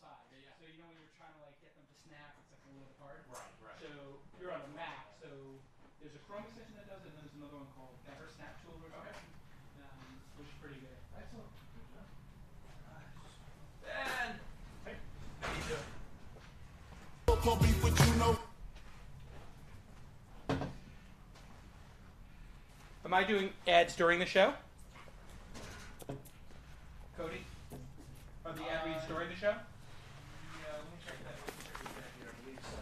size. Yeah. So you know when you're trying to like get them to snap, it's like a little hard. Right, right. So you're on a Mac, so there's a Chrome extension that does it, and there's another one called Better Snap Tool or something, which is pretty good. Excellent. Good job. And hey, how you doing? Am I doing ads during the show? Cody? Are the ad reads during the show? Yeah, let me check that. I believe so.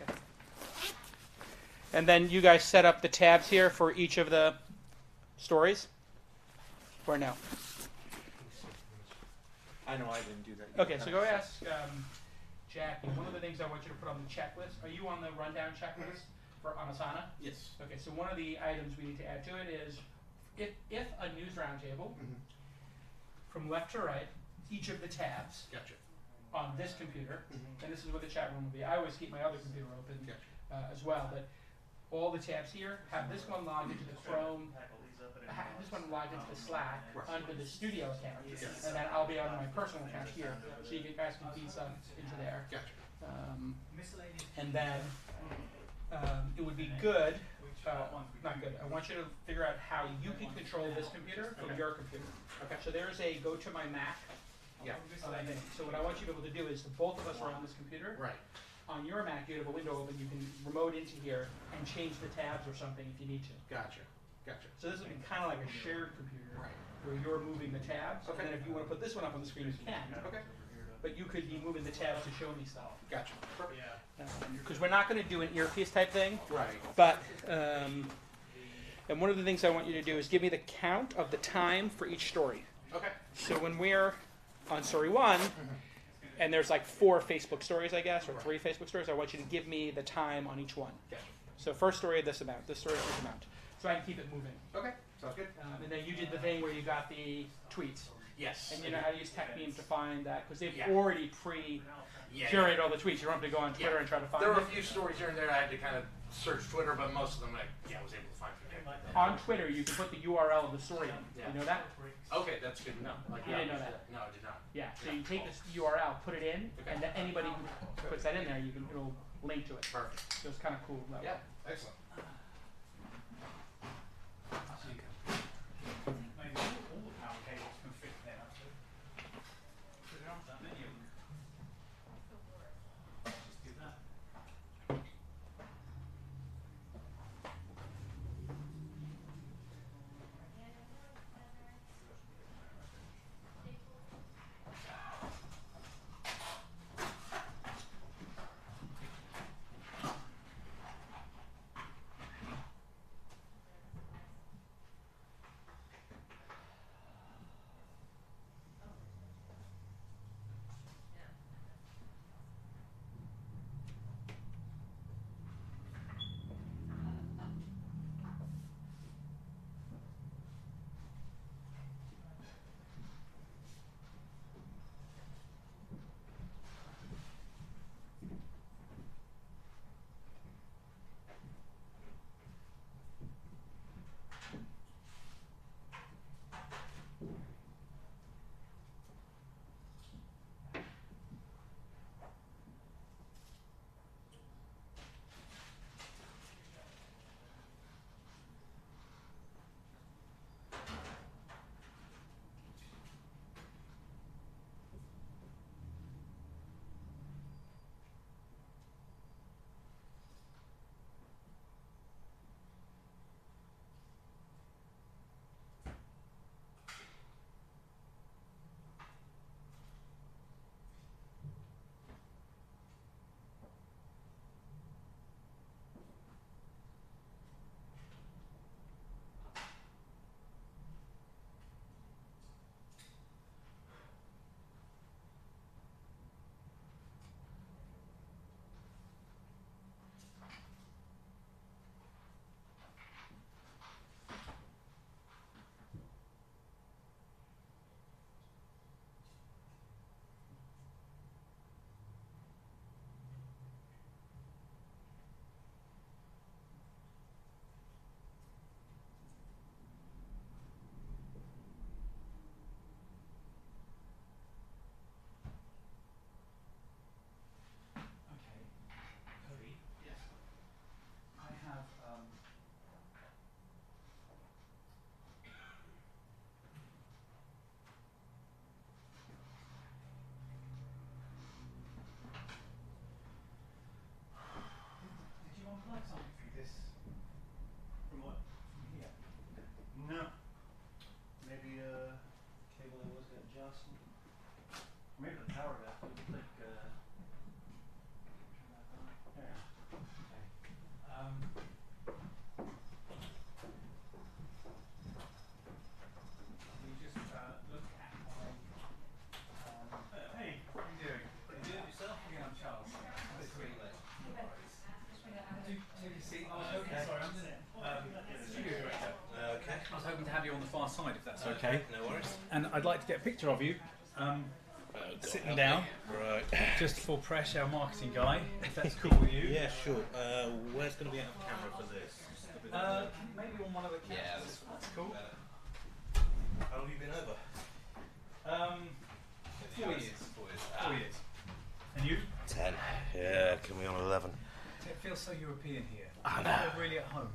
Okay. And then you guys set up the tabs here for each of the stories? Or no? I know I didn't do that. Okay, so go ask Jackie. One of the things I want you to put on the checklist, are you on the rundown checklist for Anasana? Yes. Okay, so one of the items we need to add to it is if a news roundtable, from left to right, each of the tabs Gotcha. on this computer, and this is where the chat room will be. I always keep my other computer open as well, but all the tabs here have this one logged into the Chrome, have this one logged into the Slack under the studio account, and then I'll be on my personal account here, so you guys can feed stuff into there. Gotcha. And then it would be good, not good, I want you to figure out how you can control this computer from your computer. Okay. So there's a go to my Mac. Yeah. Thing. So what I want you to be able to do is, both of us are on this computer. Right. On your Mac, you have a window open, you can remote into here and change the tabs or something if you need to. Gotcha. Gotcha. So this will be kind of like a shared computer, Right. where you're moving the tabs, Okay. and then if you want to put this one up on the screen, you can. Okay. But you could be moving the tabs to show me stuff. Gotcha. Perfect. Because we're not going to do an earpiece type thing, Right. but, and one of the things I want you to do is give me the count of the time for each story. Okay. So when we're on story one, and there's like 4 Facebook stories, I guess, or 3 Facebook stories, I want you to give me the time on each one. Gotcha. So first story, this amount. This story, this amount. So I can keep it moving. Okay. Sounds good. And then you did the thing where you got the tweets. Yes. And you know how to use TechMeme to find that, because they've Yeah. already pre-curated all the tweets. You don't have to go on Twitter and try to find There were it. a few stories here and there I had to kind of search Twitter, but most of them I was able to find. On Twitter, you can put the URL of the story in. Yeah. You know that? Okay, that's good to know. Like, You didn't know that? No, I did not. Yeah. So you take this URL, put it in, Okay. and then anybody who puts that in there, it'll link to it. Perfect. So it's kind of cool. That way. Yeah, excellent. Maybe all the power cables can fit there, actually. But there aren't that many of them. Just do that. We have the power back. We can click. Turn that on. There. Okay. You just look at my. Hey, how you doing? Pretty good yourself? Yeah, I'm Charles. This week. Take a seat. I was hoping. Sorry, I'm the studio director. Okay. I was hoping to have you on the far side, if that's okay. No worries. And I'd like to get a picture of you. Sitting down, Right. just for Presh, our marketing guy, if that's cool with you. Yeah, sure. Where's going to be out of camera for this? Maybe on one of the cameras. Yeah, that's cool. How long have you been over? 4 years. 4 years. 4 years. And you? 10. Yeah, can we on 11? It feels so European here. I know. You're really at home.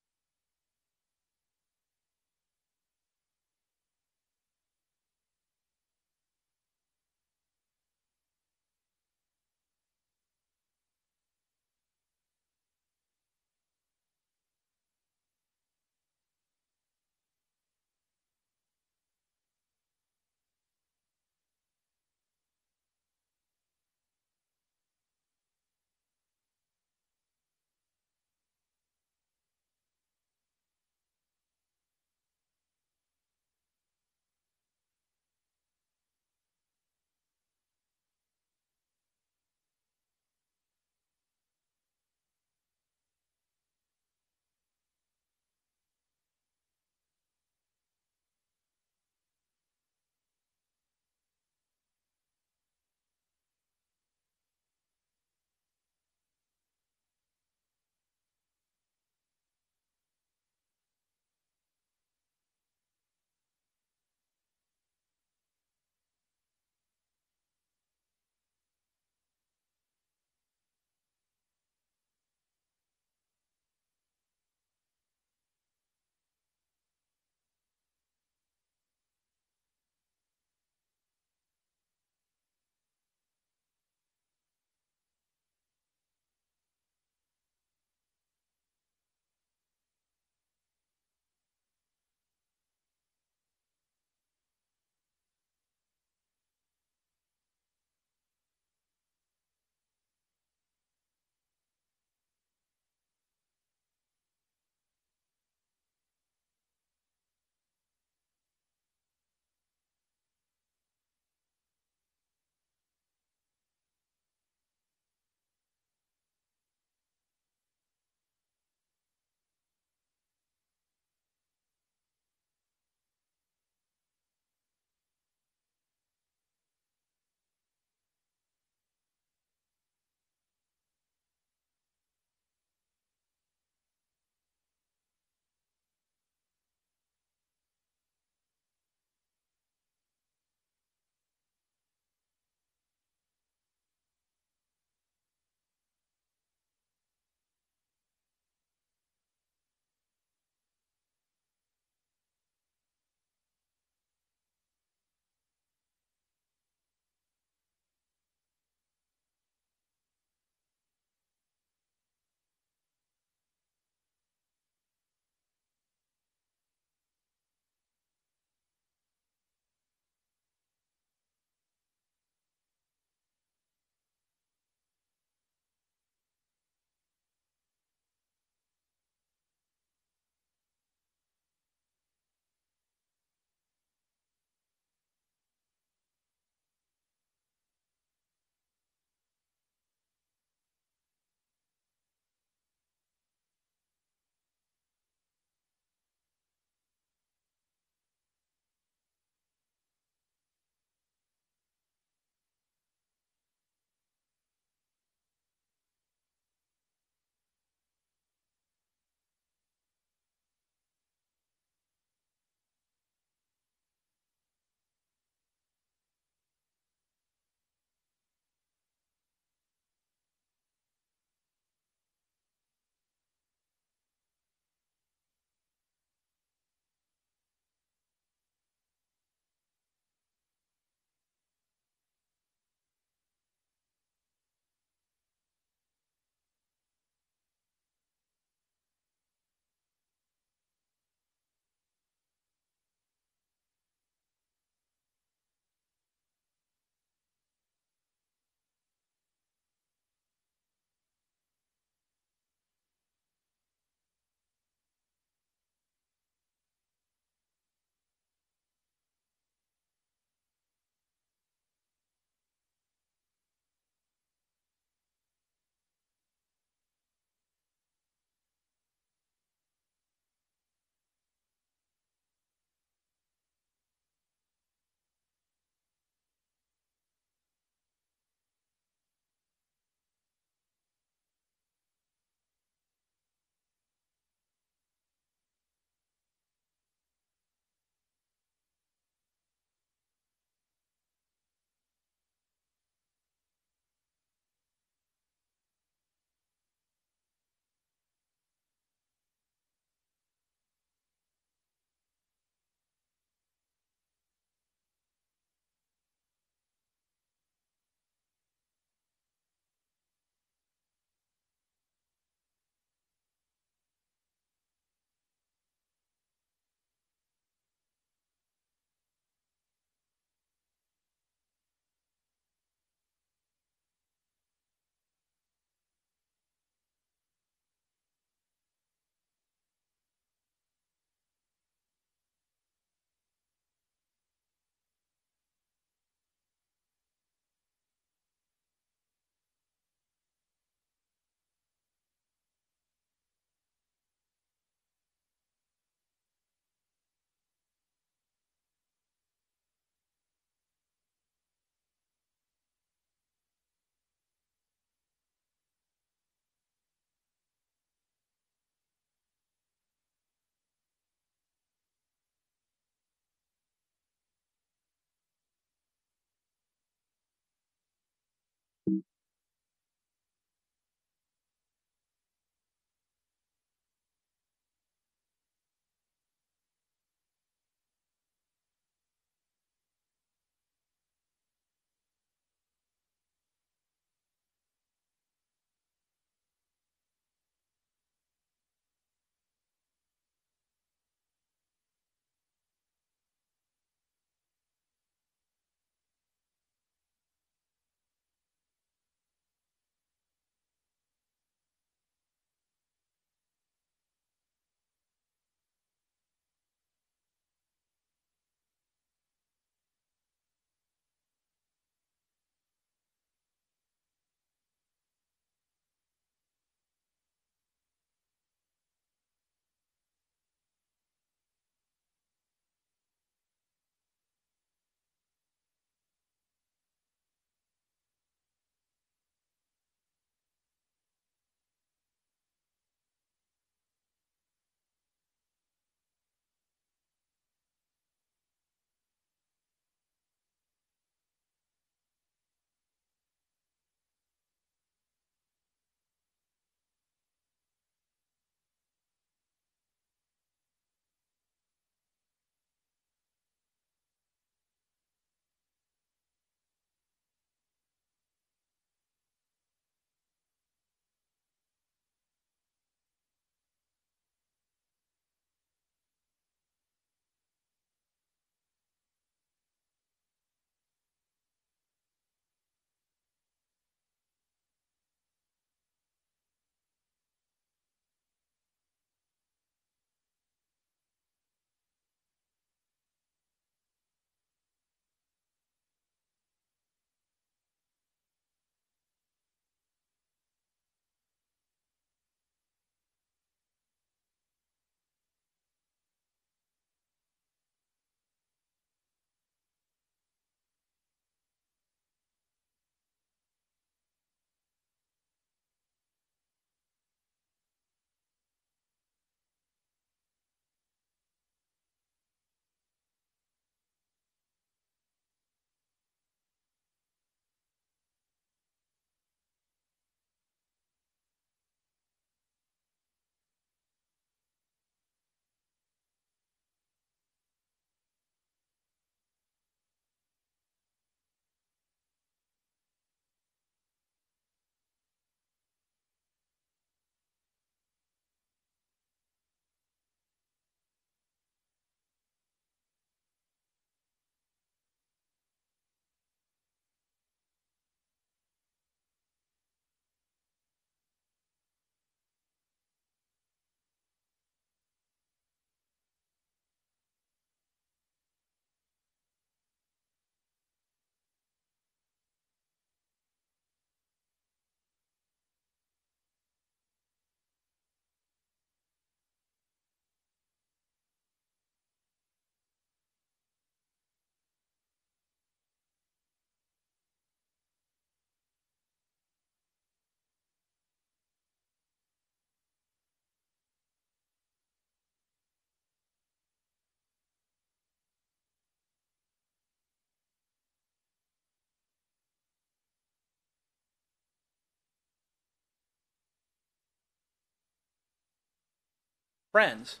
friends.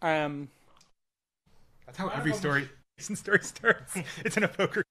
That's how every story starts. It's in a poker.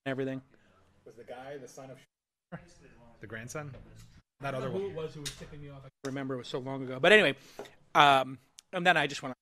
Everything. Was the guy the son of the grandson? That I other don't know one. who it was who was tipping me off. I can't remember. It was so long ago. But anyway, and then I just want to.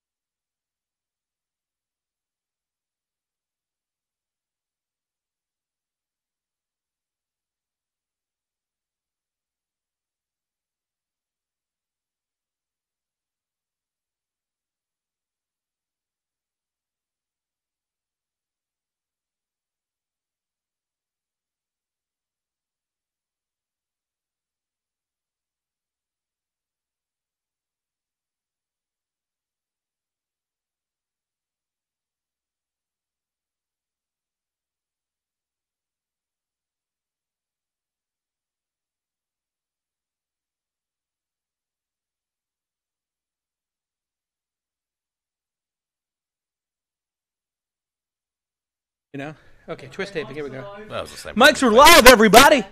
You know? Okay, twist taping. Here we go. That was the same. Mics are live, everybody.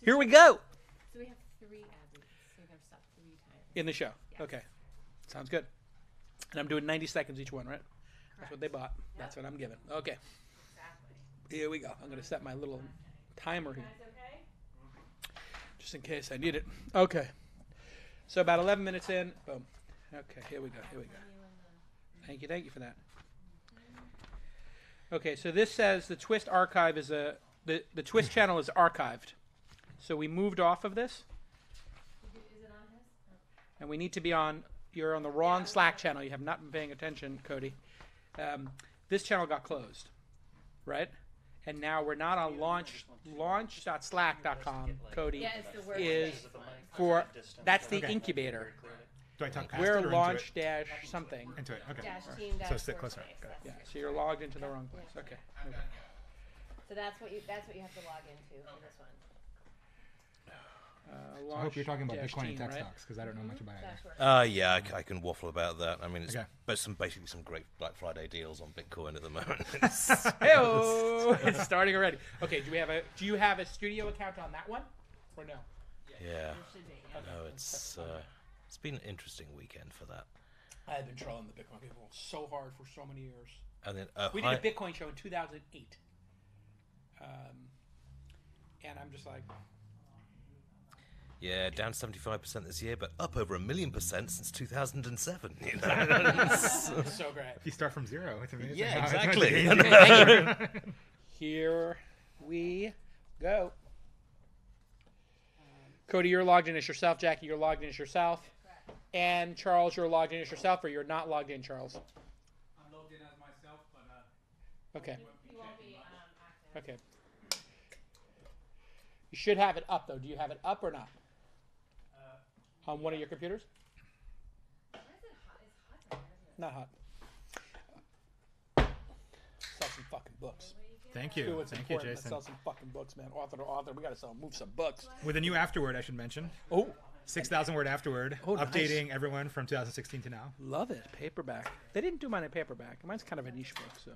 Here we go. So we have 3 ads. So we're going to stop 3 times. In the show. Yes. Okay. Sounds good. And I'm doing 90 seconds each one, right? That's what they bought. Yep. That's what I'm giving. Okay. Exactly. Here we go. I'm going to set my little timer here. Guys okay? Just in case I need it. Okay. So about 11 minutes in. Boom. Okay, here we go. Here we go. Thank you for that. Okay, so this says the Twist archive is the Twist channel is archived. So we moved off of this, Is it on his? and we need to be on. You're on the wrong Slack channel. You have not been paying attention, Cody. This channel got closed, right? And now we're not on launch.slack.com. Cody Yeah, it's the word. is for that's the Okay. incubator. Do I talk past We're it or launch dash something. into it? Okay. Dash team dash So sit workspace. closer. Got it. Yeah, so you're logged into the wrong place. Okay. So that's what you have to log into for this one. So I hope you're talking about launch Bitcoin and dash tech team, right? stocks because I don't know much about it. Dash workspace. Yeah, I can waffle about that. I mean, it's Okay. basically some great Black Friday deals on Bitcoin at the moment. Hey-o! It's starting already. Okay, do you have a studio account on that one? Or no? Yeah. There should be. Yeah. No, it's been an interesting weekend for that. I've been trolling the Bitcoin people so hard for so many years. And then We did a Bitcoin show in 2008. And I'm just like, yeah, down 75% this year, but up over 1,000,000% since 2007. You know? it's so great. You start from zero. It's amazing. Yeah, how it's exactly. amazing. Thank you. Here we go. Cody, you're logged in as yourself. Jackie, you're logged in as yourself. And Charles, you're logged in as yourself, or you're not logged in, Charles? I'm logged in as myself, but Okay. You won't be active. Okay. You should have it up, though. Do you have it up or not? On one of your computers? Why is it hot? It's hot down there, isn't it? Not hot. Sell some fucking books. Thank Do you. what's Thank you, important. Let's Jason. sell some fucking books, man. Author to author. We got to move some books. With a new afterword, I should mention. Oh, 6,000 word afterword. Oh, nice. Updating everyone from 2016 to now. love it. Paperback. They didn't do mine in paperback. Mine's kind of a niche book, so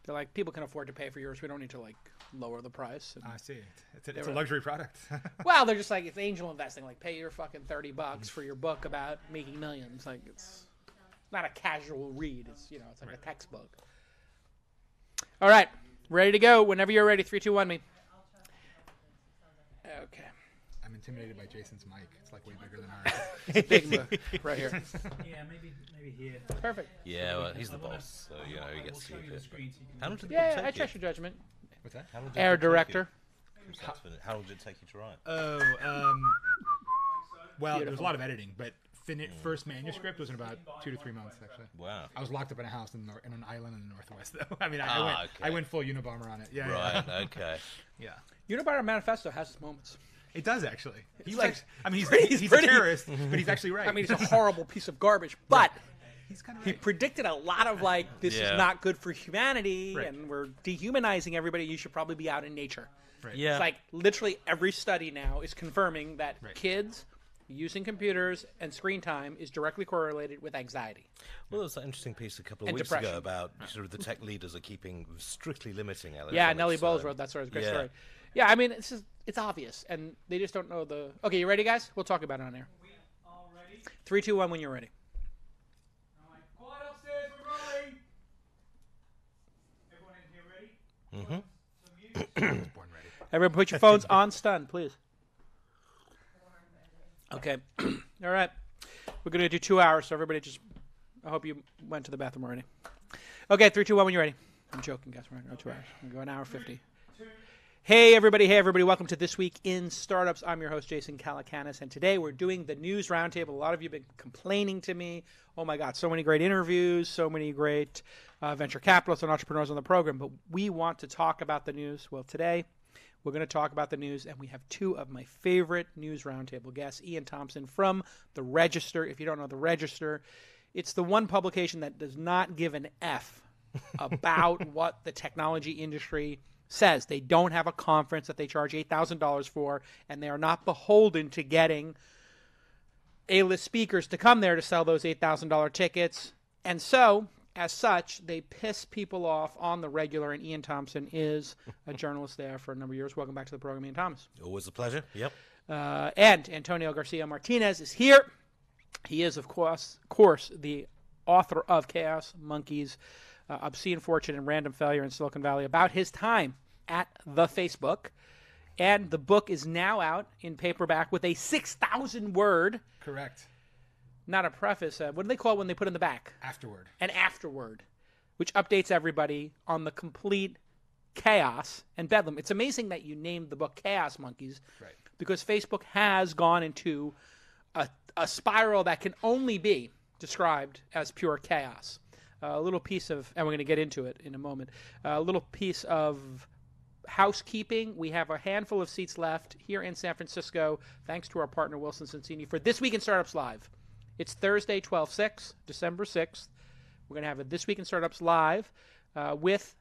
they're like, people can afford to pay for yours. We don't need to like lower the price. And, I see. It's a luxury product. well, they're just like, it's angel investing. Like, pay your fucking $30 for your book about making millions. Like, it's not a casual read. It's it's like a textbook. All right, ready to go. Whenever you're ready, 3, 2, 1, me. Okay. I'm intimidated by Jason's mic. It's like way bigger than ours. It's a big book right here. Yeah, maybe here. Perfect. Yeah, well, he's the boss, so he gets to We'll show you the keep it. screen so you can How long did the Yeah, book I take trust you? your judgment. What's that? How long did Air the book take director. you? How long did it take you to write? Well, there was Beautiful. a lot of editing, but first manuscript was in about 2 to 3 months, actually. Wow. I was locked up in a house in an island in the Northwest, though. I mean, Ah, okay. I went full Unabomber on it. Yeah, Right, yeah. okay. Yeah. Unabomber Manifesto has its moments. It does, actually. It's like- He's pretty- a terrorist, but he's actually right. I mean, it's a horrible piece of garbage, but he's kind of he right. predicted a lot of this Yeah. is not good for humanity, Right. and we're dehumanizing everybody. You should probably be out in nature. Right. Yeah. It's like literally every study now is confirming that Right. kids using computers and screen time is directly correlated with anxiety. Well, there was that interesting piece a couple of And weeks depression. ago about sort of the tech leaders are strictly limiting electronics. Yeah, Nellie Bowles wrote that story. It's a great yeah. story. Yeah, I mean, it's obvious, and they just don't know the. Okay, you ready, guys? We'll talk about it on air. We all ready? 3, 2, 1. When you're ready. I'm like, quiet upstairs, we're rolling. Everyone in here ready? Mm-hmm. Some music. Born ready. Everyone, put your phones on stun, please. Okay. All right. We're going to do 2 hours, so everybody just. I hope you went to the bathroom already. Okay, 3, 2, 1, when you're ready. I'm joking, guys. We're going to go 2 hours. We're going to go 1 hour 50. Hey, everybody. Hey, everybody. Welcome to This Week in Startups. I'm your host, Jason Calacanis, and today we're doing the News Roundtable. A lot of you have been complaining to me. Oh, my God, so many great interviews, so many great venture capitalists and entrepreneurs on the program, but we want to talk about the news. Well, today we're going to talk about the news, and we have 2 of my favorite News Roundtable guests, Iain Thomson from The Register. If you don't know The Register, it's the one publication that does not give an F about what the technology industry says. They don't have a conference that they charge $8,000 for, and they are not beholden to getting A-list speakers to come there to sell those $8,000 tickets. And so, as such, they piss people off on the regular, and Iain Thomson is a journalist there for a number of years. Welcome back to the program, Iain Thomas. Always a pleasure. Yep. And Antonio Garcia Martinez is here. He is, of course, the author of Chaos Monkeys, Obscene Fortune and Random Failure in Silicon Valley, about his time at the Facebook. And the book is now out in paperback with a 6,000 word, Correct. not a preface, what do they call it when they put in the back? Afterward. An afterword, which updates everybody on the complete chaos and bedlam. It's amazing that you named the book Chaos Monkeys, Right. because Facebook has gone into a spiral that can only be described as pure chaos. A little piece of, and we're going to get into it in a moment, a little piece of housekeeping. We have a handful of seats left here in San Francisco, thanks to our partner Wilson Sonsini, for This Week in Startups Live. It's Thursday, 12/6, December 6th. We're going to have a This Week in Startups Live with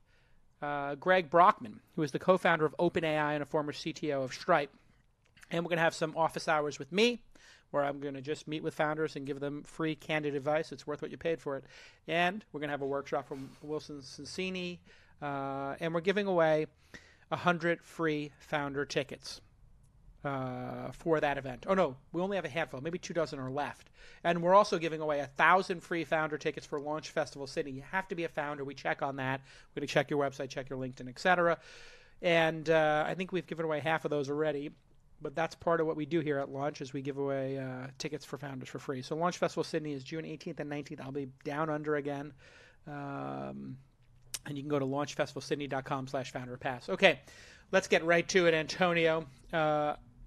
Greg Brockman, who is the co-founder of OpenAI and a former CTO of Stripe. And we're going to have some office hours with me, where I'm going to just meet with founders and give them free, candid advice. It's worth what you paid for it. And we're going to have a workshop from Wilson Sonsini, and we're giving away 100 free founder tickets for that event. Oh, no, we only have a handful. Maybe 2 dozen are left. And we're also giving away 1,000 free founder tickets for Launch Festival Sydney. You have to be a founder. We check on that. We're going to check your website, check your LinkedIn, etc. And I think we've given away half of those already. But that's part of what we do here at Launch, is we give away tickets for founders for free. So Launch Festival Sydney is June 18th and 19th. I'll be down under again. And you can go to launchfestivalsydney.com/founderpass. Okay, let's get right to it, Antonio.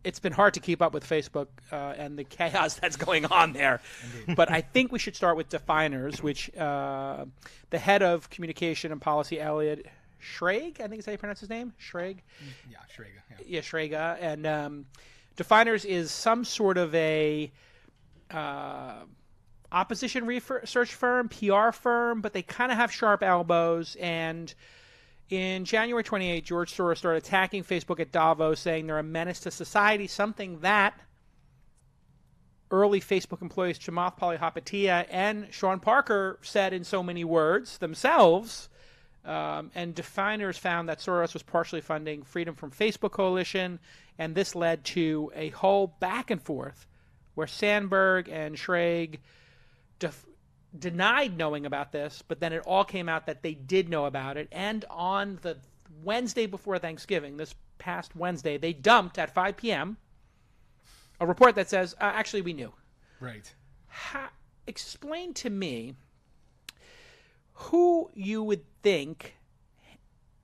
It's been hard to keep up with Facebook and the chaos that's going on there. Indeed. But I think we should start with definers, which the head of communication and policy, Elliot Schrage, I think is how you pronounce his name. Schrage. Yeah, Schrage. Yeah. Yeah, Schrage. And Definers is some sort of a opposition research firm, PR firm, but they kind of have sharp elbows. And in January 28, George Soros started attacking Facebook at Davos, saying they're a menace to society, something that early Facebook employees Chamath Palihapitiya and Sean Parker said in so many words themselves. And Definers found that Soros was partially funding Freedom from Facebook Coalition, and this led to a whole back and forth where Sandberg and Schrage denied knowing about this, but then it all came out that they did know about it. And on the Wednesday before Thanksgiving, this past Wednesday, they dumped at 5 p.m. a report that says, actually, we knew. Right. Explain to me who you would think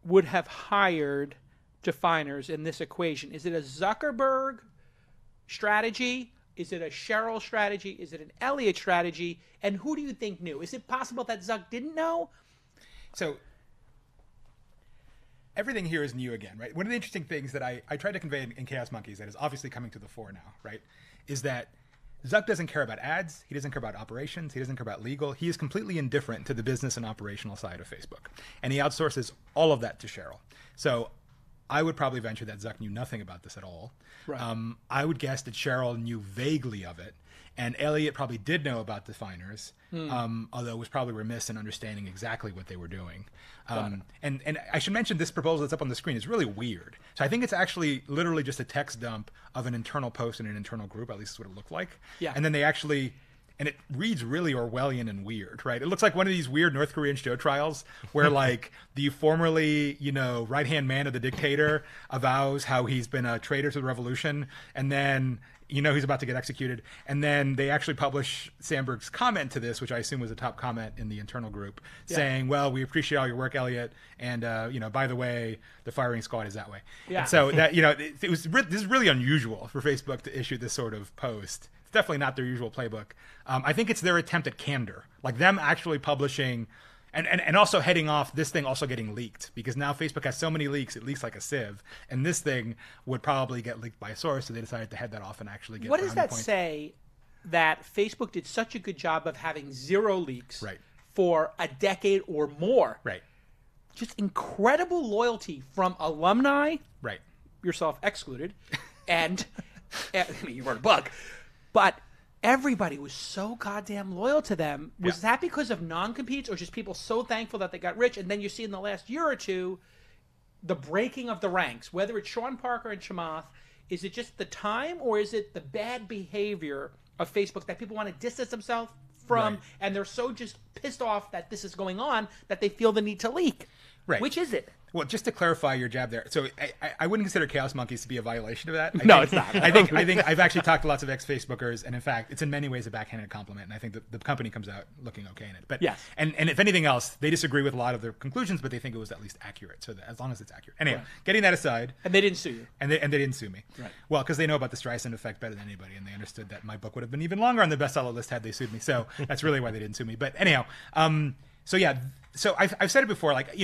would have hired Definers in this equation. Is it a Zuckerberg strategy? Is it a Sheryl strategy? Is it an Elliott strategy? And who do you think knew? Is it possible that Zuck didn't know? So everything here is new again, right? One of the interesting things that I tried to convey in Chaos Monkeys that is obviously coming to the fore now, right, is that Zuck doesn't care about ads. He doesn't care about operations. He doesn't care about legal. He is completely indifferent to the business and operational side of Facebook. And he outsources all of that to Sheryl. So I would probably venture that Zuck knew nothing about this at all. Right. I would guess that Sheryl knew vaguely of it. And Elliott probably did know about Definers, although was probably remiss in understanding exactly what they were doing. And I should mention this proposal that's up on the screen is really weird. So I think it's actually literally just a text dump of an internal post in an internal group, at least that's what it looked like. Yeah. And then they actually... And it reads really Orwellian and weird, right? It looks like one of these weird North Korean show trials where, like, the formerly, right-hand man of the dictator avows how he's been a traitor to the revolution, and then, he's about to get executed. And then they actually publish Sandberg's comment to this, which I assume was a top comment in the internal group, saying, well, we appreciate all your work, Elliot, and, by the way, the firing squad is that way. Yeah. And so, that this is really unusual for Facebook to issue this sort of post. It's definitely not their usual playbook. I think it's their attempt at candor, like them actually publishing and also heading off this thing also getting leaked, because now Facebook has so many leaks, it leaks like a sieve, and this thing would probably get leaked by a source, so they decided to head that off and actually get What does that points. say that Facebook did such a good job of having zero leaks Right. for a decade or more? Right. Just incredible loyalty from alumni, Right. yourself excluded, and you weren't a bug, but everybody was so goddamn loyal to them. Was that because of non-competes or just people so thankful that they got rich? And then you see in the last year or two the breaking of the ranks, whether it's Sean Parker and Chamath. Is it just the time, or is it the bad behavior of Facebook that people want to distance themselves from, Right. and they're so just pissed off that this is going on that they feel the need to leak? Right. Which is it? Well, just to clarify your jab there, so I wouldn't consider Chaos Monkeys to be a violation of that. It's not. I think I've actually talked to lots of ex-Facebookers, and in fact, it's in many ways a backhanded compliment, and I think that the company comes out looking okay in it. But Yes. and if anything else, they disagree with a lot of their conclusions, but they think it was at least accurate. So that, as long as it's accurate. Anyway, getting that aside, And they didn't sue you. and they didn't sue me. Right. Well, because they know about the Streisand effect better than anybody, and they understood that my book would have been even longer on the bestseller list had they sued me. So that's really why they didn't sue me. But anyhow, so I've said it before, like,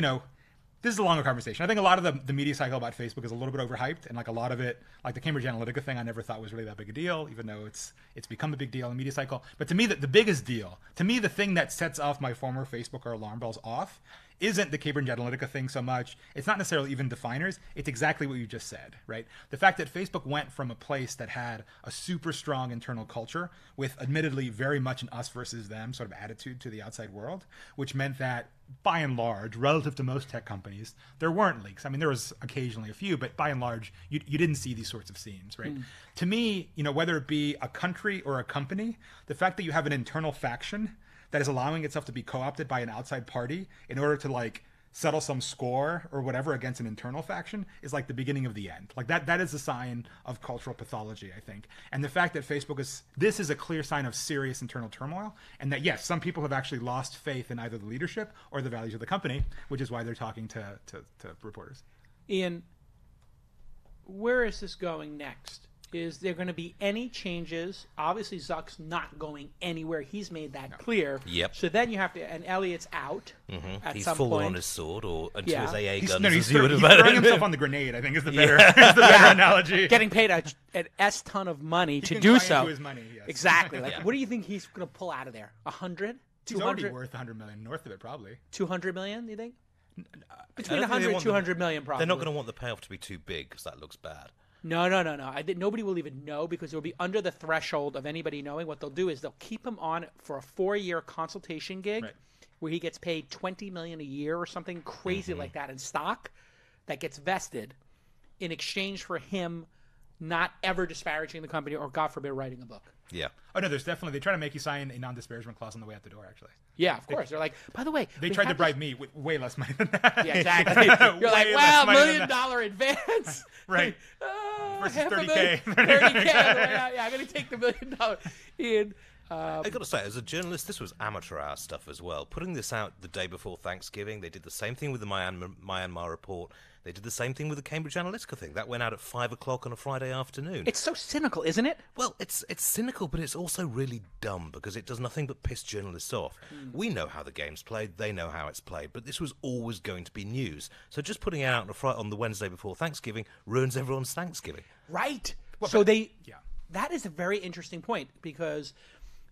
this is a longer conversation. I think a lot of the media cycle about Facebook is a little bit overhyped, and like a lot of it, like the Cambridge Analytica thing, I never thought was really that big a deal, even though it's become a big deal in the media cycle. But to me, the biggest deal, the thing that sets off my former Facebooker alarm bells off, isn't the Cambridge Analytica thing so much. It's not necessarily even Definers. It's exactly what you just said, right? The fact that Facebook went from a place that had a super strong internal culture with admittedly very much an us versus them sort of attitude to the outside world, which meant that by and large, relative to most tech companies, there weren't leaks. I mean, there was occasionally a few, but by and large, you didn't see these sorts of scenes, right? To me, whether it be a country or a company, the fact that you have an internal faction that is allowing itself to be co-opted by an outside party in order to like settle some score or whatever against an internal faction is like the beginning of the end. Like that is a sign of cultural pathology, I think. And the fact that this is a clear sign of serious internal turmoil, and that yes, some people have actually lost faith in either the leadership or the values of the company, which is why they're talking to reporters. Iain, where is this going next? is there going to be any changes? Obviously, Zuck's not going anywhere. He's made that clear. Yep. So then you have to, and Elliot's out at He's some fallen point. on his sword, or until Yeah. his AA He's, gun. no, as he's, you would he's have throwing imagined. himself on the grenade, I think, is the better, is the better analogy. Getting paid an S ton of money to can do buy so. into his money, yes. Exactly. Like, Yeah. what do you think he's going to pull out of there? 100? He's already 200? worth 100 million, north of it, probably. 200 million, you think? I Between don't think 100 they and want 200 million, probably. They're not going to want the payoff to be too big because that looks bad. No. Nobody will even know because it will be under the threshold of anybody knowing. What they'll do is they'll keep him on for a 4-year consultation gig Right. where he gets paid $20 million a year or something crazy like that in stock that gets vested in exchange for him not ever disparaging the company or, God forbid, writing a book. Yeah. Oh, no, there's definitely, they try to make you sign a non-disparagement clause on the way out the door, actually. Yeah, of course. They're like, by the way, They we tried to have bribe me with way less money than that. Yeah, exactly. You're like, Way well, less money $1 than million advance. Right. Versus Versus $30K. 30K. $30K. Yeah, I'm going to take the $1 million in. I got to say, as a journalist, this was amateur hour stuff as well. Putting this out the day before Thanksgiving, they did the same thing with the Myanmar report. They did the same thing with the Cambridge Analytica thing. That went out at 5 o'clock on a Friday afternoon. It's so cynical, isn't it? Well, it's cynical, but it's also really dumb because it does nothing but piss journalists off. We know how the game's played, they know how it's played, but this was always going to be news. So just putting it out on the Wednesday before Thanksgiving ruins everyone's Thanksgiving. Right. Well, So but- they. yeah. That is a very interesting point because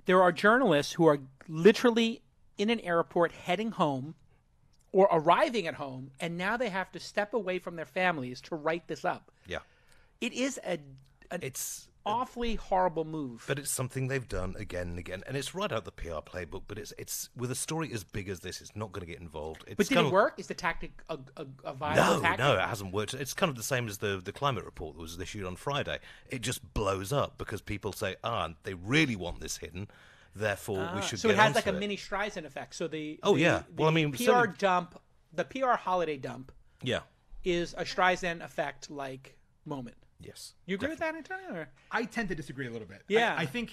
there are journalists who are literally in an airport heading home or arriving at home, and now they have to step away from their families to write this up. Yeah. It is an It's awfully horrible move. But it's something they've done again and again, and it's right out the PR playbook. But it's with a story as big as this, it's not going to get involved. It's But did kind it of- work? Is the tactic a viable tactic? No, it hasn't worked. It's kind of the same as the climate report that was issued on Friday. It just blows up because people say, they really want this hidden, therefore we should. So get it has like onto a it. mini Streisand effect. So the yeah. Well, I the mean, PR certainly- dump, the PR holiday dump Yeah. is a Streisand effect like moment. Yes. You agree with that, Antonio? Or? I tend to disagree a little bit. Yeah. I think,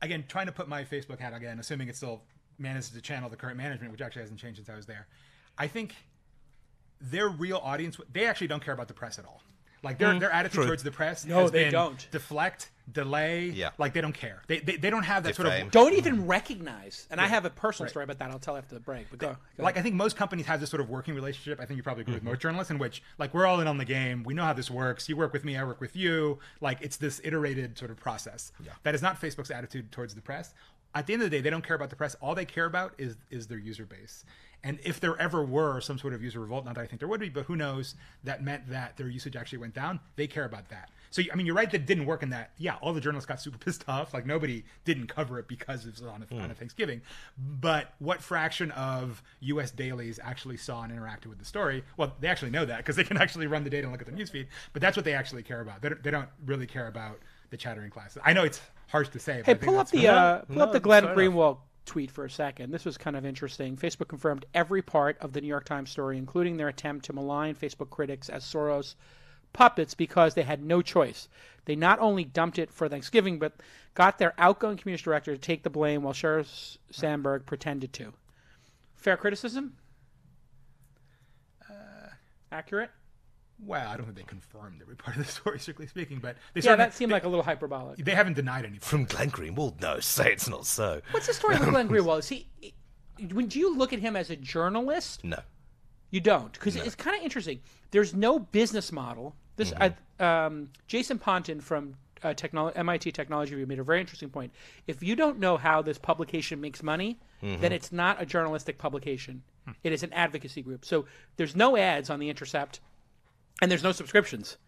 again, trying to put my Facebook hat again, assuming it still manages to channel the current management, which actually hasn't changed since I was there. I think their real audience, they actually don't care about the press at all. Like their attitude True. towards the press No, has they been don't. deflect, delay. Yeah. Like they don't care. They don't have that sort Defame. of. Don't even recognize. And I have a personal story about that. I'll tell after the break. But go Like I think most companies have this sort of working relationship. I think you probably agree with most journalists, in which like we're all in on the game. We know how this works. You work with me, I work with you. Like it's this iterated sort of process. Yeah. That is not Facebook's attitude towards the press. At the end of the day, they don't care about the press. All they care about is their user base. And if there ever were some sort of user revolt, not that I think there would be, but who knows, that meant that their usage actually went down. They care about that. So, I mean, you're right that it didn't work in that. Yeah, all the journalists got super pissed off. Like, nobody didn't cover it because it was on a Thanksgiving. But what fraction of U.S. dailies actually saw and interacted with the story? Well, they actually know that because they can actually run the data and look at the newsfeed. But that's what they actually care about. They don't really care about the chattering classes. I know it's harsh to say. But Hey, I think pull up that's the No, Glenn fair Greenwald tweet for a second. This was kind of interesting. Facebook confirmed every part of the New York Times story, including their attempt to malign Facebook critics as Soros puppets because they had no choice. They not only dumped it for Thanksgiving, but got their outgoing communications director to take the blame while Sheryl Sandberg pretended to. Fair criticism? Accurate? Well, I don't think they confirmed every part of the story, strictly speaking, but they Yeah, certainly, that seemed like a little hyperbolic. they haven't denied anything. From Glenn Greenwald, no, say it's not so. What's the story with Glenn Greenwald? Is he? When do you look at him as a journalist? No. You don't, because it's kind of interesting. There's no business model. This Jason Ponton from MIT Technology Review made a very interesting point. If you don't know how this publication makes money, then it's not a journalistic publication. It is an advocacy group. So there's no ads on The Intercept, and there's no subscriptions.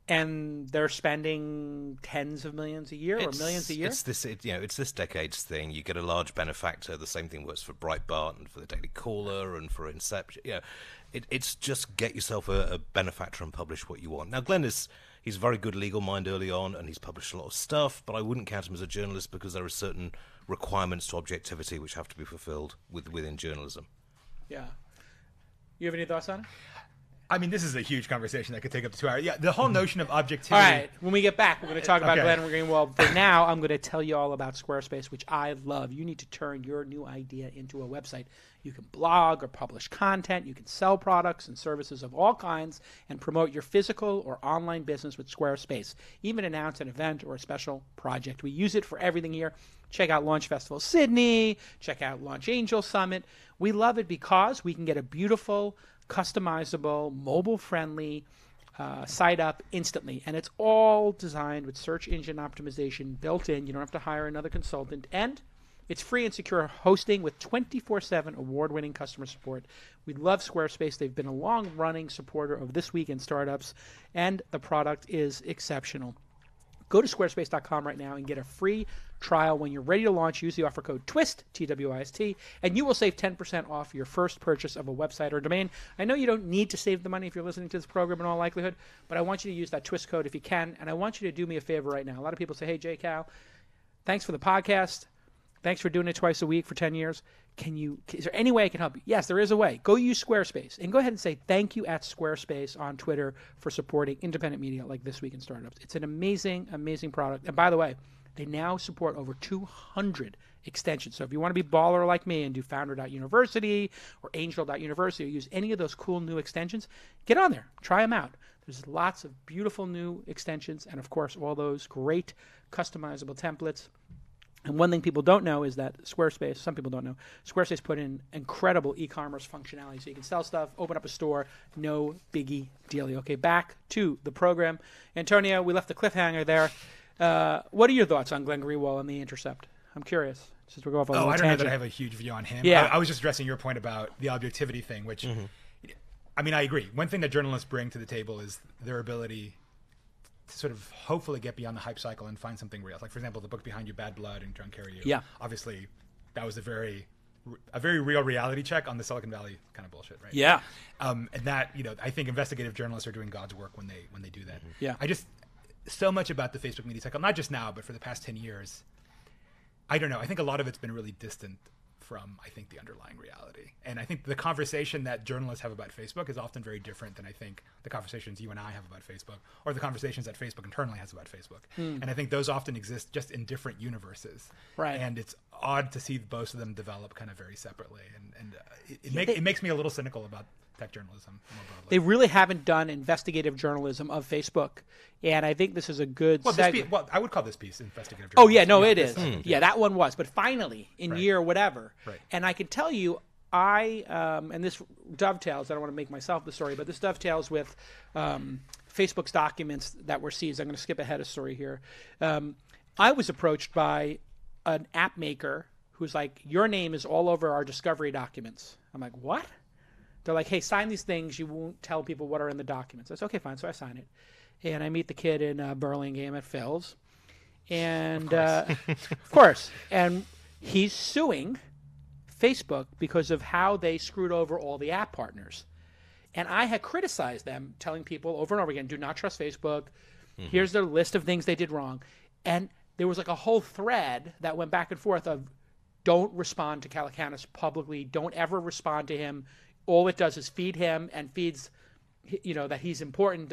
And they're spending tens of millions a year or millions a year. It's this decade's thing. You get a large benefactor. The same thing works for Breitbart and for the Daily Caller and for Inception. It's just get yourself a benefactor and publish what you want. Now, Glenn he's a very good legal mind early on, and he's published a lot of stuff. But I wouldn't count him as a journalist because there are certain requirements to objectivity which have to be fulfilled within journalism. Yeah. You have any thoughts on it? I mean, this is a huge conversation that could take up to 2 hours. Yeah, the whole notion of All objectivity. right, when we get back, we're going to talk about Okay. Glenn Greenwald. For now, I'm going to tell you all about Squarespace, which I love. You need to turn your new idea into a website. You can blog or publish content. You can sell products and services of all kinds and promote your physical or online business with Squarespace. Even announce an event or a special project. We use it for everything here. Check out Launch Festival Sydney. Check out Launch Angel Summit. We love it because we can get a beautiful, customizable, mobile-friendly site up instantly. And it's all designed with search engine optimization built in. You don't have to hire another consultant. And it's free and secure hosting with 24/7 award-winning customer support. We love Squarespace. They've been a long-running supporter of This Week in Startups, and the product is exceptional. Go to squarespace.com right now and get a free trial. When you're ready to launch, use the offer code TWIST, T-W-I-S-T, and you will save 10% off your first purchase of a website or domain. I know you don't need to save the money if you're listening to this program in all likelihood, but I want you to use that TWIST code if you can, and I want you to do me a favor right now. A lot of people say, hey, J. Cal, thanks for the podcast. Thanks for doing it twice a week for 10 years. Is there any way I can help you? Yes, there is a way. Go use Squarespace. And go ahead and say thank you at Squarespace on Twitter for supporting independent media like This Week in Startups. It's an amazing, amazing product. And by the way, they now support over 200 extensions. So if you want to be baller like me and do founder.university or angel.university or use any of those cool new extensions, get on there. Try them out. There's lots of beautiful new extensions and, of course, all those great customizable templates. And one thing people don't know is that Squarespace, some people don't know, Squarespace put in incredible e-commerce functionality. So you can sell stuff, open up a store, no biggie dealio. Okay, back to the program. Antonio, we left the cliffhanger there. What are your thoughts on Glenn Greenwald and The Intercept? I'm curious. Since we're going off on a little I don't know tangent. that I have a huge view on him. Yeah. I was just addressing your point about the objectivity thing, which, I mean, I agree. One thing that journalists bring to the table is their ability to sort of hopefully get beyond the hype cycle and find something real. Like, for example, the book behind you, Bad Blood, and John Carreyrou. Yeah. Obviously, that was a very real reality check on the Silicon Valley kind of bullshit, right? Yeah. And that, I think investigative journalists are doing God's work when they do that. Yeah. I just, so much about the Facebook media cycle, not just now, but for the past 10 years, I don't know. I think a lot of it's been really distant from, I think, the underlying reality. And I think the conversation that journalists have about Facebook is often very different than I think the conversations you and I have about Facebook, or the conversations that Facebook internally has about Facebook. And I think those often exist just in different universes. Right. And it's odd to see both of them develop kind of very separately. And it makes me a little cynical about tech journalism more broadly. They really haven't done investigative journalism of Facebook. And I think this is a good segue. I would call this piece investigative Oh, journalism. yeah, no, it this is. Yeah, that one was. But finally, in Right. year whatever. Right. And I can tell you, and this dovetails, I don't want to make myself the story, but this dovetails with Facebook's documents that were seized. I'm going to skip ahead a story here. I was approached by an app maker who's like, your name is all over our discovery documents. I'm like, what? They're like, hey, sign these things. You won't tell people what are in the documents. I said, okay, fine. So I sign it. And I meet the kid in Burlingame at Phil's. And of course. And he's suing Facebook because of how they screwed over all the app partners. And I had criticized them, telling people over and over again, do not trust Facebook. Here's their list of things they did wrong. And there was like a whole thread that went back and forth of don't respond to Calacanis publicly. Don't ever respond to him. All it does is feed him and feeds, that he's important,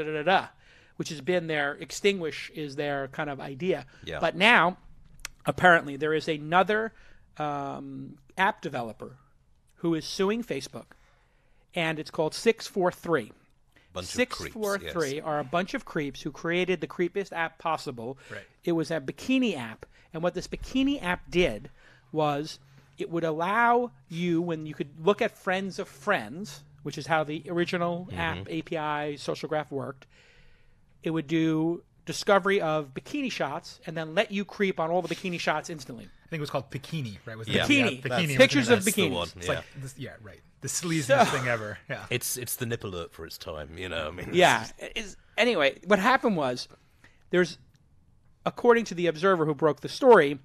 which has been extinguish is their kind of idea. Yeah. But now, apparently, there is another app developer who is suing Facebook, and it's called 643. Bunch of 643 creeps, yes. are a bunch of creeps who created the creepiest app possible. Right. It was a bikini app, and what this bikini app did was it would allow you, when you could look at friends of friends, which is how the original app API social graph worked, it would do discovery of bikini shots and then let you creep on all the bikini shots instantly. I think it was called Bikini, right? Was it Yeah. Bikini. Bikini was Pictures the of name. That's the bikinis. one, It's yeah. like right. The sleaziest thing ever. Yeah. It's the nip alert for its time, I mean, Yeah. Anyway, what happened was according to the Observer who broke the story,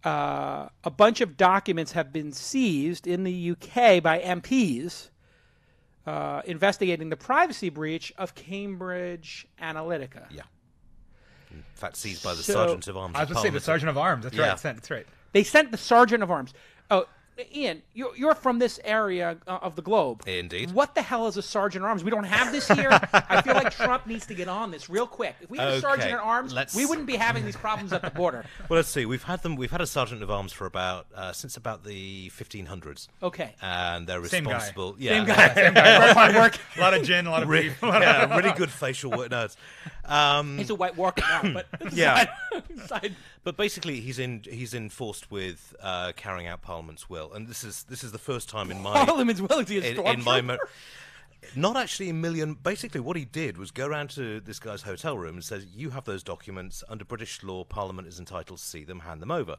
a bunch of documents have been seized in the UK by MPs investigating the privacy breach of Cambridge Analytica. Yeah. In fact, seized by the So- Sergeant of Arms. I was going to say the Parliament. Sergeant of Arms. That's Yeah. right. That's right. They sent the Sergeant of Arms. Oh, Ian, you're from this area of the globe. Indeed. What the hell is a sergeant at arms? We don't have this here. I feel like Trump needs to get on this real quick. If we had a sergeant at arms, we wouldn't be having these problems at the border. Well, let's see. We've had a sergeant of arms for since about the 1500s. Okay. And they're Same guy. responsible. Yeah. Same guy. Same guy. Very hard work. A lot of gin, a lot of beef. Yeah, really good facial work. No, He's a white worker now, but Yeah. side. But basically, he's enforced with carrying out Parliament's will, and this is the first time in my Parliament's will is he a stormtrooper? not actually a million. Basically, what he did was go around to this guy's hotel room and says, "You have those documents under British law. Parliament is entitled to see them. Hand them over."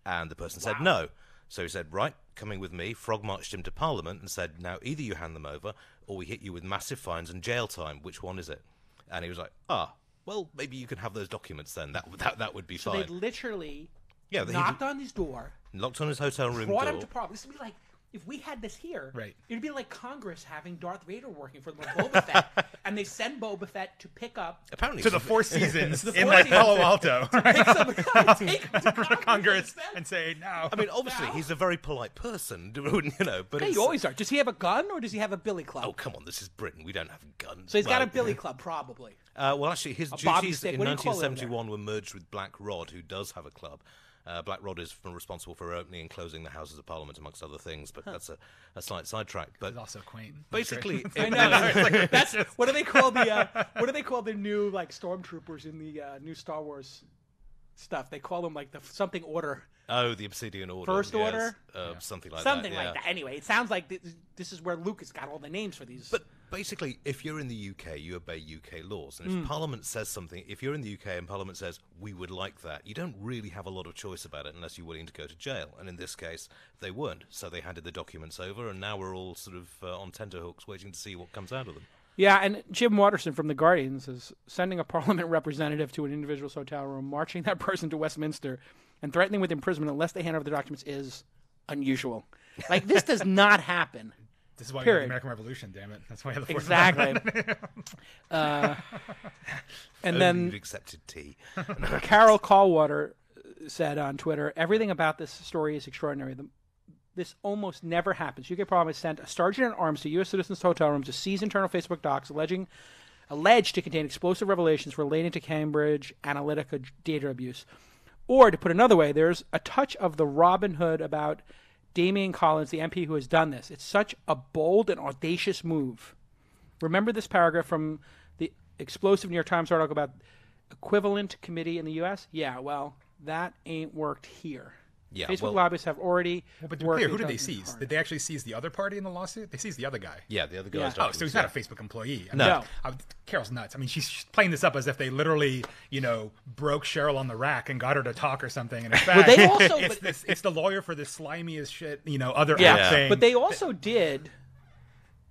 And the person said no. So he said, "Right, coming with me." Frog marched him to Parliament and said, "Now either you hand them over, or we hit you with massive fines and jail time. Which one is it?" And he was like, well, maybe you can have those documents then. That would be So fine. they literally Yeah, knocked on his door, locked on his hotel room brought door. him to Parliament. This would be like, if we had this here, Right. it'd be like Congress having Darth Vader working for them, like Boba Fett, and they send Boba Fett to pick up Apparently, To the Four Seasons The in Four like Seasons. Palo Alto. pick some, take him to For Congress instead. and say no. I mean, obviously, he's a very polite person, but Hey, it's, you always are. Does he have a gun or does he have a billy club? oh, come on, this is Britain. We don't have guns. So he's got a billy club, probably. Well, actually, his bobby duties stick. in What do you call it over 1971 were merged with Black Rod, who does have a club. Black Rod is responsible for opening and closing the Houses of Parliament, amongst other things, but that's a slight sidetrack. But It's also quaint. basically, I know. That's what do they call the new like stormtroopers in the new Star Wars stuff? They call them like the something order, the Obsidian Order, First yes, Order? something like something that. like that. Anyway, it sounds like this is where Lucas got all the names for these. But basically, if you're in the UK, you obey UK laws. And if Parliament says something, if you're in the UK and Parliament says, we would like that, you don't really have a lot of choice about it unless you're willing to go to jail. And in this case, they weren't. So they handed the documents over, and now we're all sort of on tenterhooks waiting to see what comes out of them. Yeah, and Jim Watterson from The Guardian says, sending a Parliament representative to an individual's hotel room, marching that person to Westminster, and threatening with imprisonment unless they hand over the documents is unusual. Like, this does not happen. This is why we have Period. the American Revolution, damn it. That's why the Fourth Exactly. Amendment. And Only then you've accepted tea. Carol Callwater said on Twitter, everything about this story is extraordinary. This almost never happens. UK Parliament sent a sergeant at arms to U.S. citizens' hotel rooms to seize internal Facebook docs alleged to contain explosive revelations relating to Cambridge Analytica data abuse. Or, to put another way, there's a touch of the Robin Hood about Damian Collins, the MP who has done this. It's such a bold and audacious move. Remember this paragraph from the explosive New York Times article about equivalent committee in the U.S.? Yeah, well, that ain't worked here. Yeah, Facebook well- lobbyists have already But to be worked clear, who did they intelligence seize? hard. Did they actually seize the other party in the lawsuit? They seized the other guy. Yeah, the other Yeah. guy's Oh, so he's not a documents, Facebook employee. I No. Carol's nuts. I mean, she's playing this up as if they literally, broke Cheryl on the rack and got her to talk or something. And in fact, they also- it's the lawyer for this slimy as shit, other Yeah, app thing. but they also did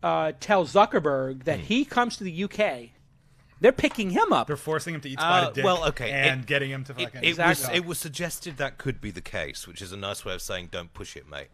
tell Zuckerberg that he comes to the UK. They're picking him up. They're forcing him to eat spotted dick well, okay, and getting him to fucking... It was suggested that could be the case, which is a nice way of saying don't push it, mate.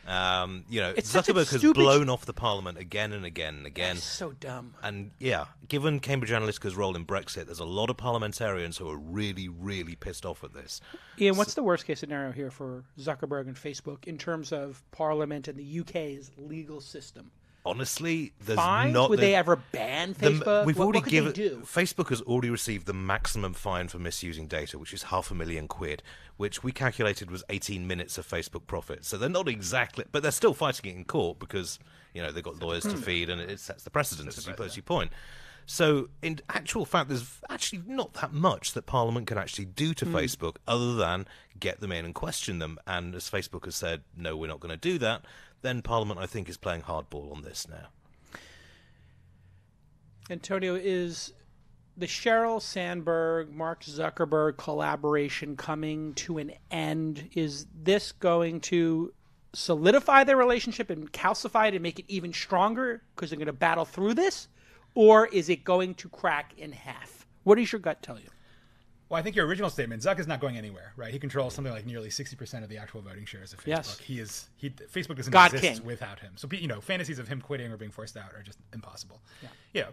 It's such a Zuckerberg has stupid- blown off the Parliament again and again and again. That's so dumb. And yeah, given Cambridge Analytica's role in Brexit, there's a lot of parliamentarians who are really, really pissed off at this. Ian, what's the worst case scenario here for Zuckerberg and Facebook in terms of Parliament and the UK's legal system? Honestly, there's Fines? not. Would the- they ever ban the- Facebook? We've what, already what could given. they do? Facebook has already received the maximum fine for misusing data, which is £500,000, which we calculated was 18 minutes of Facebook profit. So they're not exactly, but they're still fighting it in court because they've got lawyers to feed, and it sets the precedent, as you point. So, in actual fact, there's actually not that much that Parliament can actually do to Facebook other than get them in and question them. And as Facebook has said, no, we're not going to do that, then Parliament, I think, is playing hardball on this now. Antonio, is the Sheryl Sandberg, Mark Zuckerberg collaboration coming to an end? Is this going to solidify their relationship and calcify it and make it even stronger because they're going to battle through this? Or is it going to crack in half? What does your gut tell you? Well, I think your original statement, Zuck is not going anywhere, right? He controls something like nearly 60% of the actual voting shares of Facebook. Yes. Facebook doesn't God exist king. without him. So, fantasies of him quitting or being forced out are just impossible. Yeah.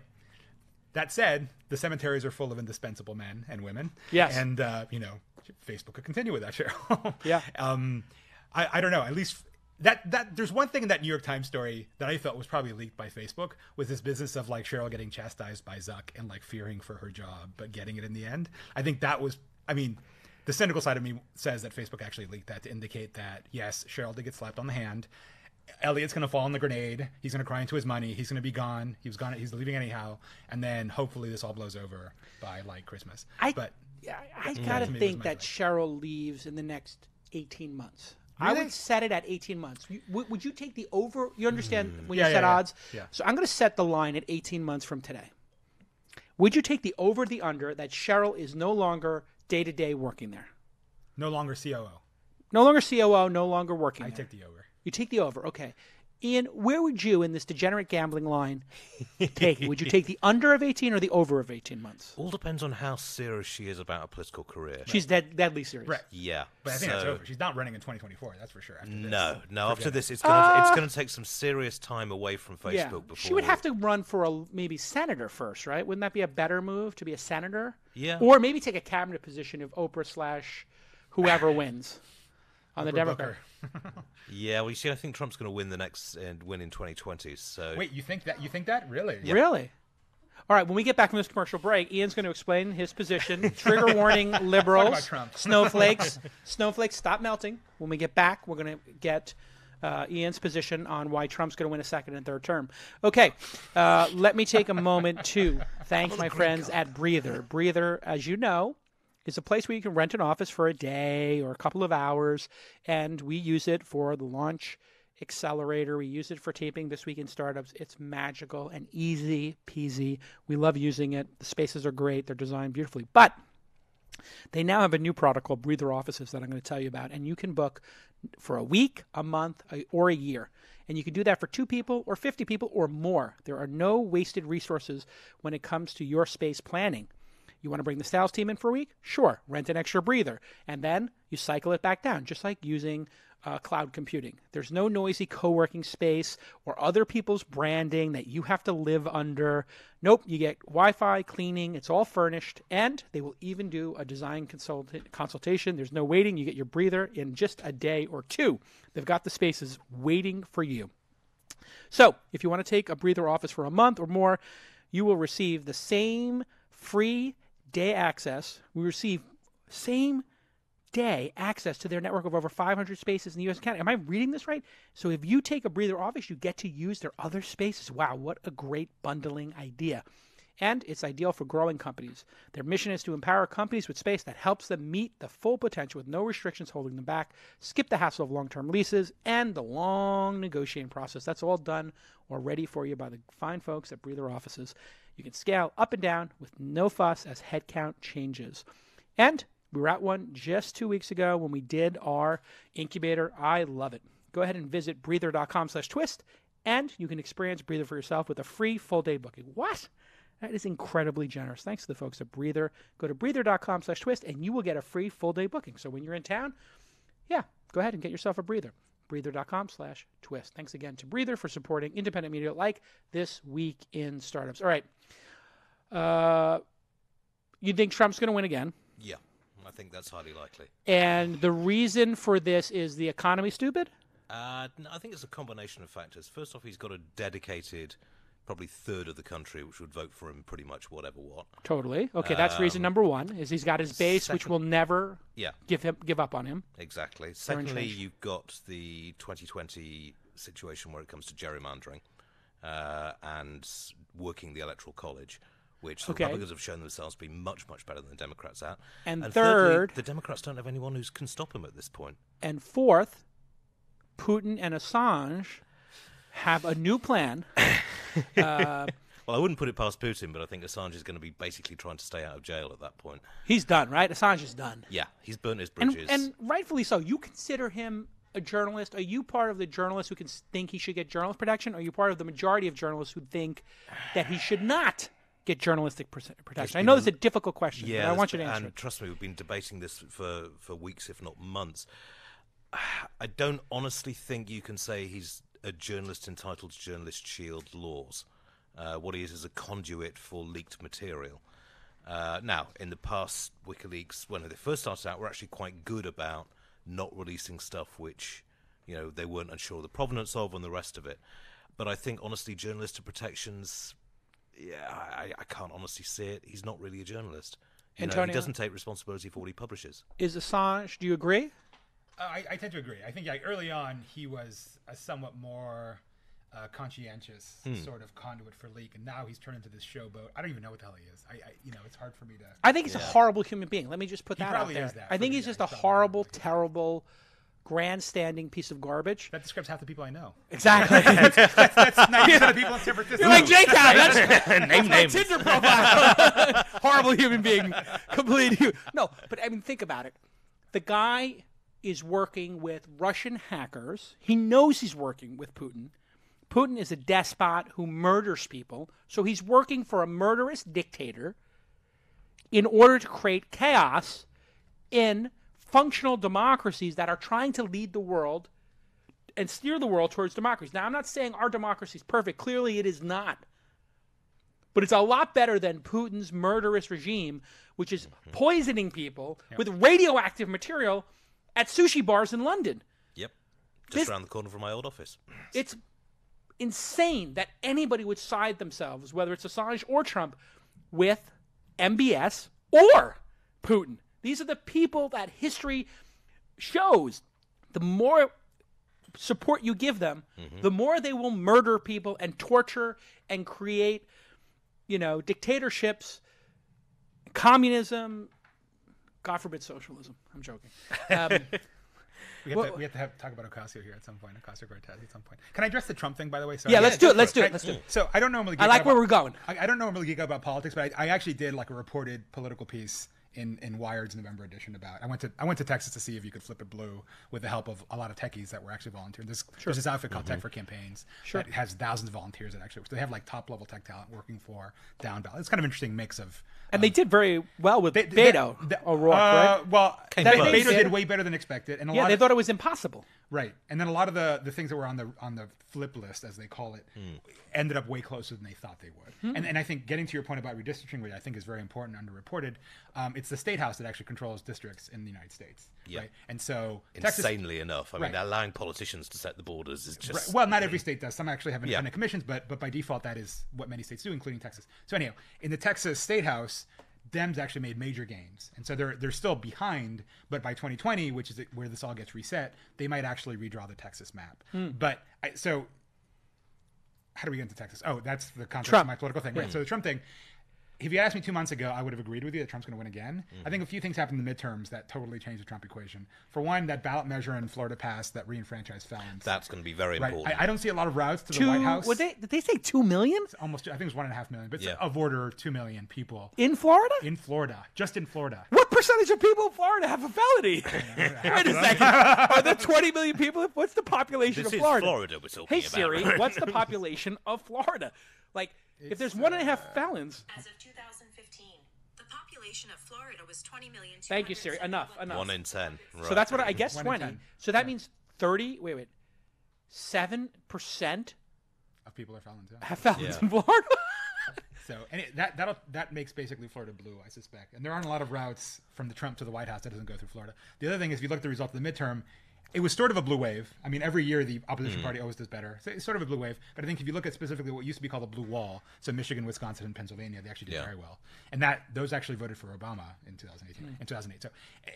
That said, the cemeteries are full of indispensable men and women. Yes. And, Facebook could continue with that, Cheryl. Yeah. I don't know. At least that there's one thing in that New York Times story that I felt was probably leaked by Facebook, was this business of like Cheryl getting chastised by Zuck and like fearing for her job but getting it in the end. I think that was, I mean, the cynical side of me says that Facebook actually leaked that to indicate that yes, Cheryl did get slapped on the hand. Elliot's going to fall on the grenade. He's going to cry into his money. He's going to be gone. He's leaving anyhow. And then hopefully this all blows over by like Christmas. I gotta think that Cheryl leaves in the next 18 months. Really? I would set it at 18 months. Would you take the over? You understand when you Yeah, set yeah. odds? Yeah. So I'm going to set the line at 18 months from today. Would you take the over, the under, that Cheryl is no longer day-to-day working there? No longer COO. No longer COO, no longer working there. I take the over. You take the over, okay. Ian, where would you, in this degenerate gambling line, take it? Would you take the under of 18 or the over of 18 months? All depends on how serious she is about a political career. She's deadly serious. Right. Yeah. But I think that's over. She's not running in 2024. That's for sure. After this. No. After this, it's going to take some serious time away from Facebook Yeah. before She would have to run for maybe senator first, right? Wouldn't that be a better move, to be a senator? Yeah. Or maybe take a cabinet position if Oprah / whoever wins on the Democrat. Yeah, well, you see, I think Trump's going to win win in 2020. So Wait, you think that? You think that? Really? Yeah. Really? All right, when we get back from this commercial break, Ian's going to explain his position. Trigger warning, liberals, about Trump. snowflakes, stop melting. When we get back, we're going to get Ian's position on why Trump's going to win a second and third term. Okay, let me take a moment to thank my friends at Breather. Breather, as you know, is a place where you can rent an office for a day or a couple of hours, and we use it for the launch accelerator. We use it for taping This Week in Startups. It's magical and easy peasy. We love using it. The spaces are great. They're designed beautifully. But they now have a new product called Breather Offices that I'm going to tell you about, and you can book for a week, a month, or a year. And you can do that for 2 people or 50 people or more. There are no wasted resources when it comes to your space planning. You want to bring the sales team in for a week? Sure, rent an extra breather. And then you cycle it back down, just like using cloud computing. There's no noisy co-working space or other people's branding that you have to live under. Nope, you get Wi-Fi, cleaning, it's all furnished, and they will even do a design consultation. There's no waiting. You get your breather in just a day or 2. They've got the spaces waiting for you. So if you want to take a breather office for a month or more, you will receive the same free day access. We receive same day access to their network of over 500 spaces in the U.S. and Canada. Am I reading this right? So if you take a breather office, you get to use their other spaces. Wow, what a great bundling idea. And it's ideal for growing companies. Their mission is to empower companies with space that helps them meet the full potential with no restrictions holding them back, skip the hassle of long-term leases, and the long negotiating process. That's all done or ready for you by the fine folks at Breather Offices. You can scale up and down with no fuss as headcount changes. And we were at one just 2 weeks ago when we did our incubator. I love it. Go ahead and visit breather.com/twist, and you can experience Breather for yourself with a free full-day booking. What? That is incredibly generous. Thanks to the folks at Breather. Go to breather.com/twist, and you will get a free full-day booking. So when you're in town, yeah, go ahead and get yourself a breather. Breather.com/twist. Thanks again to Breather for supporting independent media like This Week in Startups. All right. You think Trump's going to win again? Yeah, I think that's highly likely. And the reason for this is the economy stupid? No, I think it's a combination of factors. First off, he's got a dedicated, probably third of the country, which would vote for him pretty much whatever what. Totally. Okay, that's reason number one, is he's got his base, which will never give up on him. Exactly. Secondly, you've got the 2020 situation where it comes to gerrymandering and working the Electoral College, which the Republicans have shown themselves to be much, much better than the Democrats at. And thirdly, third, the Democrats don't have anyone who can stop him at this point. And fourth, Putin and Assange have a new plan. Well, I wouldn't put it past Putin, but I think Assange is going to be basically trying to stay out of jail at that point. He's done, right? Assange is done. Yeah, he's burnt his bridges. And rightfully so. You consider him a journalist. Are you part of the journalists who can think he should get journalist protection? Or are you part of the majority of journalists who think that he should not get journalistic protection? I know it's a difficult question, but I want you to answer it. Trust me, we've been debating this for weeks, if not months. I don't honestly think you can say he's a journalist entitled to Journalist Shield laws. What he is a conduit for leaked material. Now, in the past, WikiLeaks, when they first started out, were actually quite good about not releasing stuff which they weren't unsure of the provenance of and the rest of it. But I think, honestly, journalistic protections, I can't honestly see it. He's not really a journalist. He doesn't take responsibility for what he publishes. Is Assange, do you agree? I tend to agree. I think early on he was a somewhat more conscientious sort of conduit for leak, and now he's turned into this showboat. I don't even know what the hell he is. It's hard for me to. I think he's a horrible human being. Let me just put that out there. Is that I think he's just a horrible, terrible, grandstanding piece of garbage. That describes half the people I know. Exactly. That's 90% of people in San Francisco. You're like Jake That's Name my names. Tinder profile. Horrible human being. Complete. No, but I mean, think about it. The guy is working with Russian hackers. He knows he's working with Putin. Putin is a despot who murders people, so he's working for a murderous dictator in order to create chaos in functional democracies that are trying to lead the world and steer the world towards democracy. Now, I'm not saying our democracy is perfect. Clearly, it is not. But it's a lot better than Putin's murderous regime, which is poisoning people with radioactive material at sushi bars in London. Yep. Just around the corner from my old office. It's insane that anybody would side themselves, whether it's Assange or Trump, with MBS or Putin. These are the people that history shows. The more support you give them, the more they will murder people and torture and create, dictatorships, communism, God forbid socialism. I'm joking. We have to talk about Ocasio here at some point. Ocasio-Cortez at some point. Can I address the Trump thing, by the way? Yeah, let's do it. Let's do it. So I don't normally. I like where we're going. I don't normally geek out about politics, but I actually did like a reported political piece in Wired's November edition about. I went to Texas to see if you could flip it blue with the help of a lot of techies that were actually volunteering. There's this outfit called Tech for Campaigns that has thousands of volunteers that actually. They have like top level tech talent working for down ballot. It's kind of an interesting mix of. And they did very well with Beto O'Rourke, right? Well, Beto did way better than expected, and they thought it was impossible. Right, and then a lot of the things that were on the flip list, as they call it, ended up way closer than they thought they would. And I think getting to your point about redistricting, which I think is very important, underreported, it's the state house that actually controls districts in the United States. Yeah. Right, and so insanely enough, I mean, allowing politicians to set the borders is just well, not every state does. Some actually have independent commissions, but by default, that is what many states do, including Texas. So anyhow, in the Texas state house, Dems actually made major gains, and so they're still behind. But by 2020, which is where this all gets reset, they might actually redraw the Texas map. But so how do we get into Texas? Oh, that's the context of my political thing, right? So the Trump thing. If you asked me 2 months ago, I would have agreed with you that Trump's going to win again. I think a few things happened in the midterms that totally changed the Trump equation. For one, that ballot measure in Florida passed that reenfranchised felons. That's going to be very important. I don't see a lot of routes to the White House. Did they say 2 million? It's almost, I think it was 1.5 million, but it's of order 2 million people. In Florida? In Florida. Just in Florida. What percentage of people in Florida have a felony? Wait a second. Are there 20 million people? What's the population of Florida? This is Florida we're talking about. Hey, Siri, what's the population of Florida? Like, if there's 1.5 felons. As of 2015, the population of Florida was 20 million. Thank you, Siri. Enough. 1 in 10. Right. So that's what I guess 1 in 20. 10. So that means 7% Of people are felons. Yeah. have felons in Florida. So and that makes basically Florida blue, I suspect. And there aren't a lot of routes from the Trump to the White House that doesn't go through Florida. The other thing is, if you look at the result of the midterm, it was sort of a blue wave. I mean, every year the opposition party always does better. So it's sort of a blue wave. But I think if you look at specifically what used to be called a blue wall, so Michigan, Wisconsin, and Pennsylvania, they actually did very well. And those actually voted for Obama in 2008. So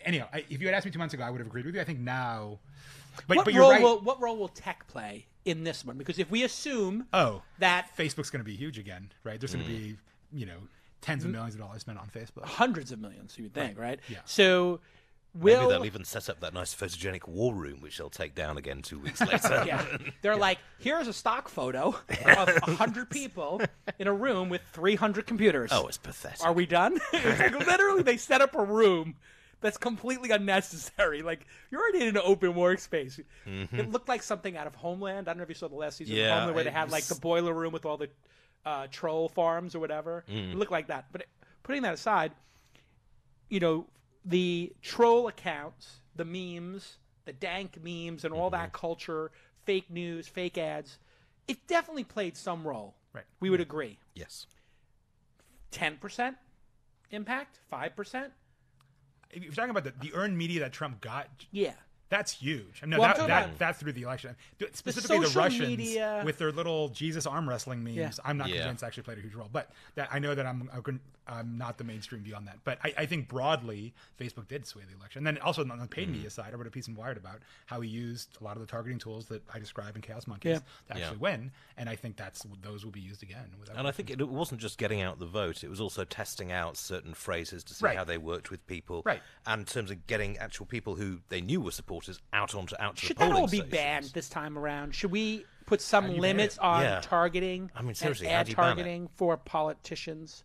anyhow, if you had asked me 2 months ago, I would have agreed with you. I think now... But you're right. What role will tech play in this one? Because if we assume that... Facebook's going to be huge again, right? There's going to be, tens of millions of dollars spent on Facebook. Hundreds of millions, you would think, right? Yeah. So... Maybe they'll even set up that nice photogenic war room, which they'll take down again 2 weeks later. They're like, here's a stock photo of 100 people in a room with 300 computers. Oh, it's pathetic. Are we done? It's like, literally, they set up a room that's completely unnecessary. Like, you're already in an open workspace. It looked like something out of Homeland. I don't know if you saw the last season of Homeland where they had like the boiler room with all the troll farms or whatever. It looked like that. But putting that aside, the troll accounts, the memes, the dank memes, and all that culture, fake news, fake ads, it definitely played some role. Right. We would agree. Yes. 10% impact? 5%? If you're talking about the earned media that Trump got, Yeah. That's huge. I mean, Well, I'm talking that's through the election. Specifically, the social Russians media- with their little Jesus arm wrestling memes. Yeah. I'm not Yeah. convinced actually played a huge role, but I know that I'm not the mainstream view on that. But I think broadly, Facebook did sway the election. And then also on the paid media side, I wrote a piece in Wired about how he used a lot of the targeting tools that I describe in Chaos Monkeys to actually win. And I think those will be used again. And I think it wasn't just getting out the vote; it was also testing out certain phrases to see how they worked with people, Right. and in terms of getting actual people who they knew were supporters out to Should the that polling all be stations. banned this time around? Should we put some How do you limits ban it? on targeting? I mean, seriously, and how ad do you ban it? targeting for politicians?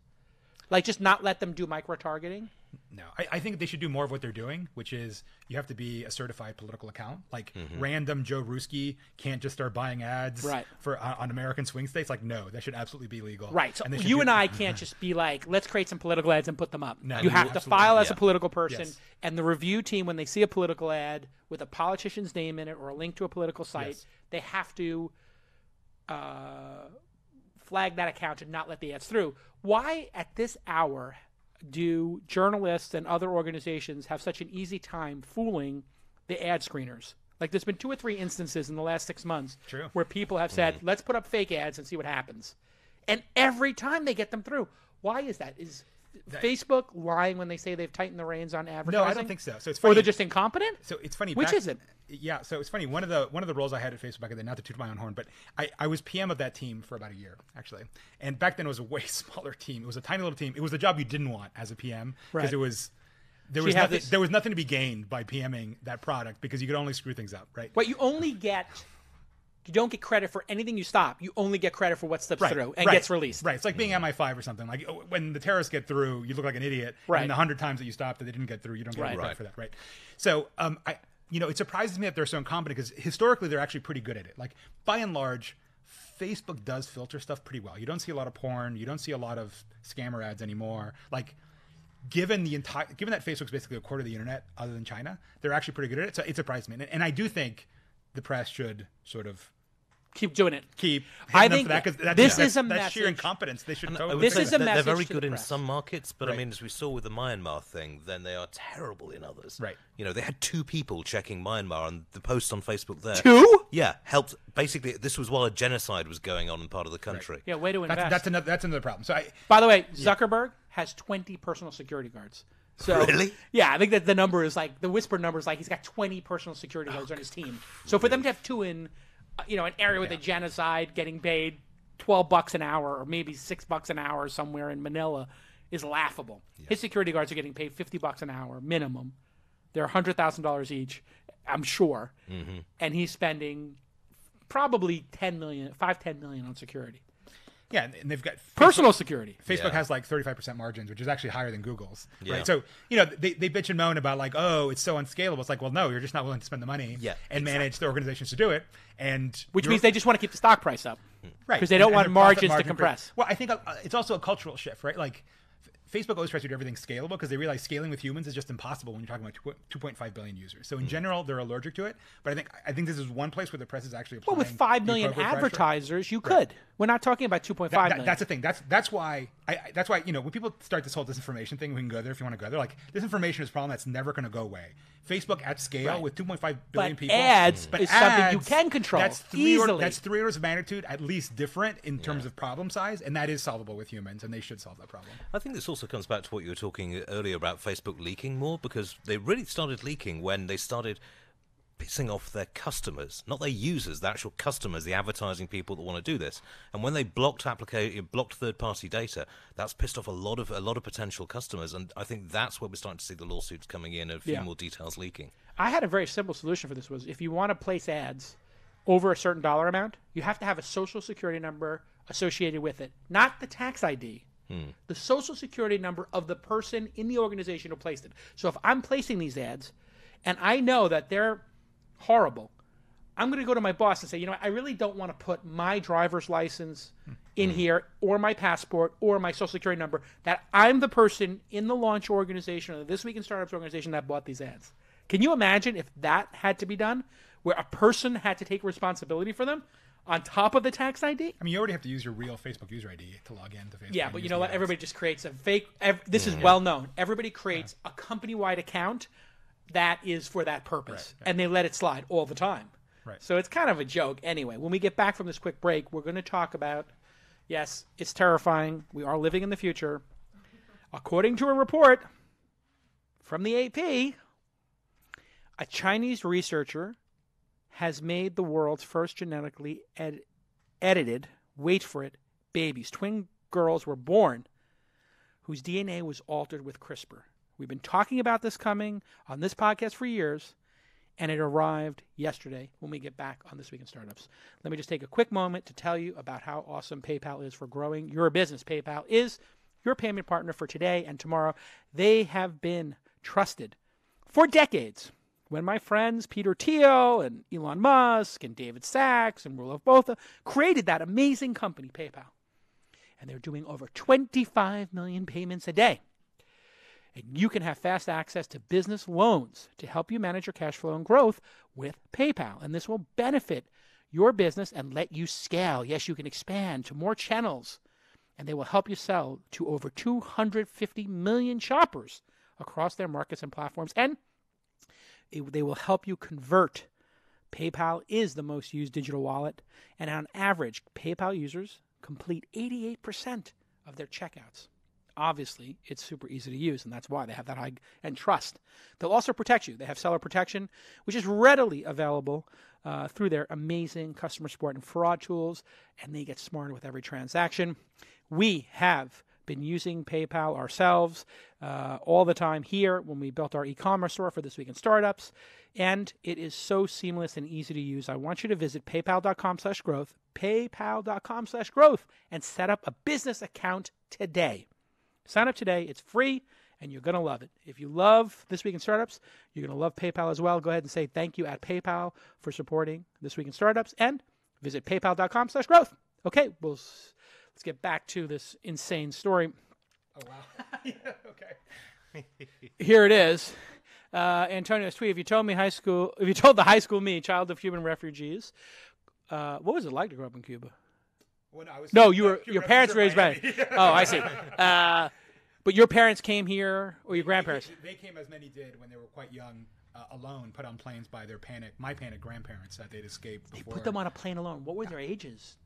Like, just not let them do micro targeting. No, I think they should do more of what they're doing, which is you have to be a certified political account. Like random Joe Ruski can't just start buying ads for on American swing states. Like, no, that should absolutely be legal. Right. So And they should you do- and I can't just be like, let's create some political ads and put them up. No, you have to absolutely. file as a Yeah. political person, Yes. and the review team, when they see a political ad with a politician's name in it or a link to a political site, Yes. they have to flag that account and not let the ads through. Why, at this hour, do journalists and other organizations have such an easy time fooling the ad screeners? Like, there's been 2 or 3 instances in the last 6 months where people have said, let's put up fake ads and see what happens. And every time they get them through. Why is that? Is Facebook lying when they say they've tightened the reins on advertising? No, I don't think so. So it's Or funny. they're just incompetent? So it's funny. Which is it? Yeah. So it's funny. One of the roles I had at Facebook back then, not to toot my own horn, but I was PM of that team for about a year actually. And back then it was a way smaller team. It was a tiny little team. It was the job you didn't want as a PM because Right. there was nothing to be gained by PMing that product because you could only screw things up, right? But you don't get credit for anything you stop. You only get credit for what slips through and right, gets released. Right. It's like being MI5 or something. Like when the terrorists get through, you look like an idiot. Right. And the 100 times that you stopped that they didn't get through, you don't get any credit Right. for that. Right. So it surprises me that they're so incompetent because historically they're actually pretty good at it. Like by and large, Facebook does filter stuff pretty well. You don't see a lot of porn. You don't see a lot of scammer ads anymore. Like given that Facebook's basically a quarter of the internet other than China, they're actually pretty good at it. So it surprised me. And I do think the press should sort of Keep doing it. keep I hitting them think for that, 'cause this that's is a that's sheer message. incompetence. They should I totally would This say is a they're message very to good the in press. some markets, but Right. I mean, as we saw with the Myanmar thing, then they are terrible in others. Right. You know, they had 2 people checking Myanmar, and the post on Facebook there. 2? Yeah, helped. Basically, this was while a genocide was going on in part of the country. Yeah, way to invest. That's another problem. So By the way, Zuckerberg has 20 personal security guards. So, Really? Yeah, I think that the number is like, the whispered number is like he's got 20 personal security guards on his team. So for them to have 2 in, an area with a genocide getting paid $12 an hour or maybe $6 an hour somewhere in Manila is laughable. His security guards are getting paid $50 an hour minimum. They're $100,000 each, I'm sure. Mm-hmm. And he's spending probably $10 million on security. yeah, and they've got Personal security. Facebook Yeah. has like 35% margins, which is actually higher than Google's. Yeah. Right. So, they bitch and moan about like, oh, it's so unscalable. It's like, well, no, you're just not willing to spend the money and manage the organizations to do it. And Which means they just want to keep the stock price up. right. because they don't And want the profit margins to margin compress. Well, I think it's also a cultural shift, right? Like Facebook always tries to do everything scalable because they realize scaling with humans is just impossible when you're talking about 2.5 billion users. So in general, they're allergic to it. But I think this is one place where the press is actually applying. Well, with 5 the million appropriate pressure. advertisers, you could. We're not talking about 2.5 million. That's the thing. That's why when people start this whole disinformation thing, we can go there if you want to go there. Like disinformation is a problem that's never going to go away. Facebook at scale with 2.5 billion people. Ads but is something you ads, can control That's easily. That's 3 orders of magnitude at least different in terms of problem size, and that is solvable with humans, and they should solve that problem. I think this also comes back to what you were talking earlier about Facebook leaking more, because they really started leaking when they started pissing off their customers, not their users, the actual customers, the advertising people that want to do this. And when they blocked third-party data, that's pissed off a lot of potential customers. And I think that's where we're starting to see the lawsuits coming in and a few more details leaking. I had a very simple solution for this. Was if you want to place ads over a certain dollar amount, you have to have a social security number associated with it, not the tax ID. The social security number of the person in the organization who placed it. So if I'm placing these ads and I know that they're horrible, I'm going to go to my boss and say, I really don't want to put my driver's license in here or my passport or my social security number, that I'm the person in the launch organization or the This Week in Startups organization that bought these ads. Can you imagine if that had to be done, where a person had to take responsibility for them on top of the tax ID? I mean, you already have to use your real Facebook user ID to log in to Facebook. Yeah, and but use you know the what? ads. Everybody just creates a fake. This is well known. Everybody creates a company-wide account that is for that purpose, Right. and they let it slide all the time. Right. So it's kind of a joke. Anyway, when we get back from this quick break, we're going to talk about, yes, it's terrifying. We are living in the future. According to a report from the AP, a Chinese researcher has made the world's first genetically edited, wait for it, babies. Twin girls were born whose DNA was altered with CRISPR. We've been talking about this coming on this podcast for years, and it arrived yesterday when we get back on This Week in Startups. Let me just take a quick moment to tell you about how awesome PayPal is for growing your business. PayPal is your payment partner for today and tomorrow. They have been trusted for decades. When my friends Peter Thiel and Elon Musk and David Sachs and Roelof Botha created that amazing company, PayPal, and they're doing over 25 million payments a day. And you can have fast access to business loans to help you manage your cash flow and growth with PayPal. And this will benefit your business and let you scale. Yes, you can expand to more channels, and they will help you sell to over 250 million shoppers across their markets and platforms. And they will help you convert. PayPal is the most used digital wallet, and on average, PayPal users complete 88% of their checkouts. Obviously, it's super easy to use, and that's why they have that high and trust. They'll also protect you. They have seller protection, which is readily available through their amazing customer support and fraud tools, and they get smarter with every transaction. We have been using PayPal ourselves all the time here when we built our e-commerce store for This Week in Startups, and it is so seamless and easy to use. I want you to visit paypal.com/growth, paypal.com/growth, and set up a business account today. Sign up today. It's free, and you're going to love it. If you love This Week in Startups, you're going to love PayPal as well. Go ahead and say thank you at PayPal for supporting This Week in Startups, and visit paypal.com/growth. Okay, let's get back to this insane story. Oh, wow. Yeah, okay. Here it is. Antonio's tweet, if you told the high school me, child of Cuban refugees, what was it like to grow up in Cuba? Well, Your parents were raised by. Oh, I see. But your parents came here, or your grandparents? They came, as many did, when they were quite young, alone, put on planes by my panic grandparents that they'd escaped before. They put them on a plane alone. What were their ages?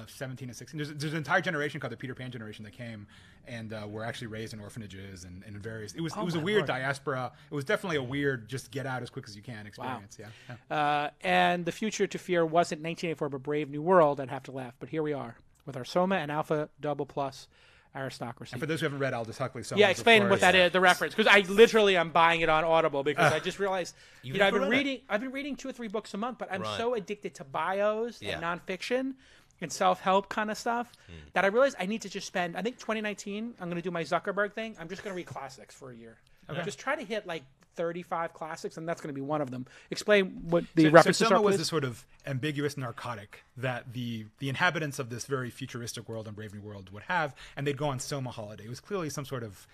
17 and 16. There's an entire generation called the Peter Pan generation that came and were actually raised in orphanages and in various. It was a weird diaspora. It was definitely a weird just get out as quick as you can experience. Wow. Yeah. And the future to fear wasn't 1984, but Brave New World. I'd have to laugh, but here we are with our Soma and Alpha Double Plus aristocracy. And for those who haven't read Aldous Huxley, Soma. Yeah, explain what that is, the reference, because I literally am buying it on Audible because I just realized I've been reading 2 or 3 books a month, but I'm so addicted to bios and nonfiction and self-help kind of stuff that I realized I need to just spend, I think 2019, I'm going to do my Zuckerberg thing. I'm just going to read classics for a year. Okay. Just try to hit like 35 classics, and that's going to be one of them. Explain what the references are, Soma was please. this sort of ambiguous narcotic that the inhabitants of this very futuristic world and Brave New World would have, and they'd go on Soma holiday. It was clearly some sort of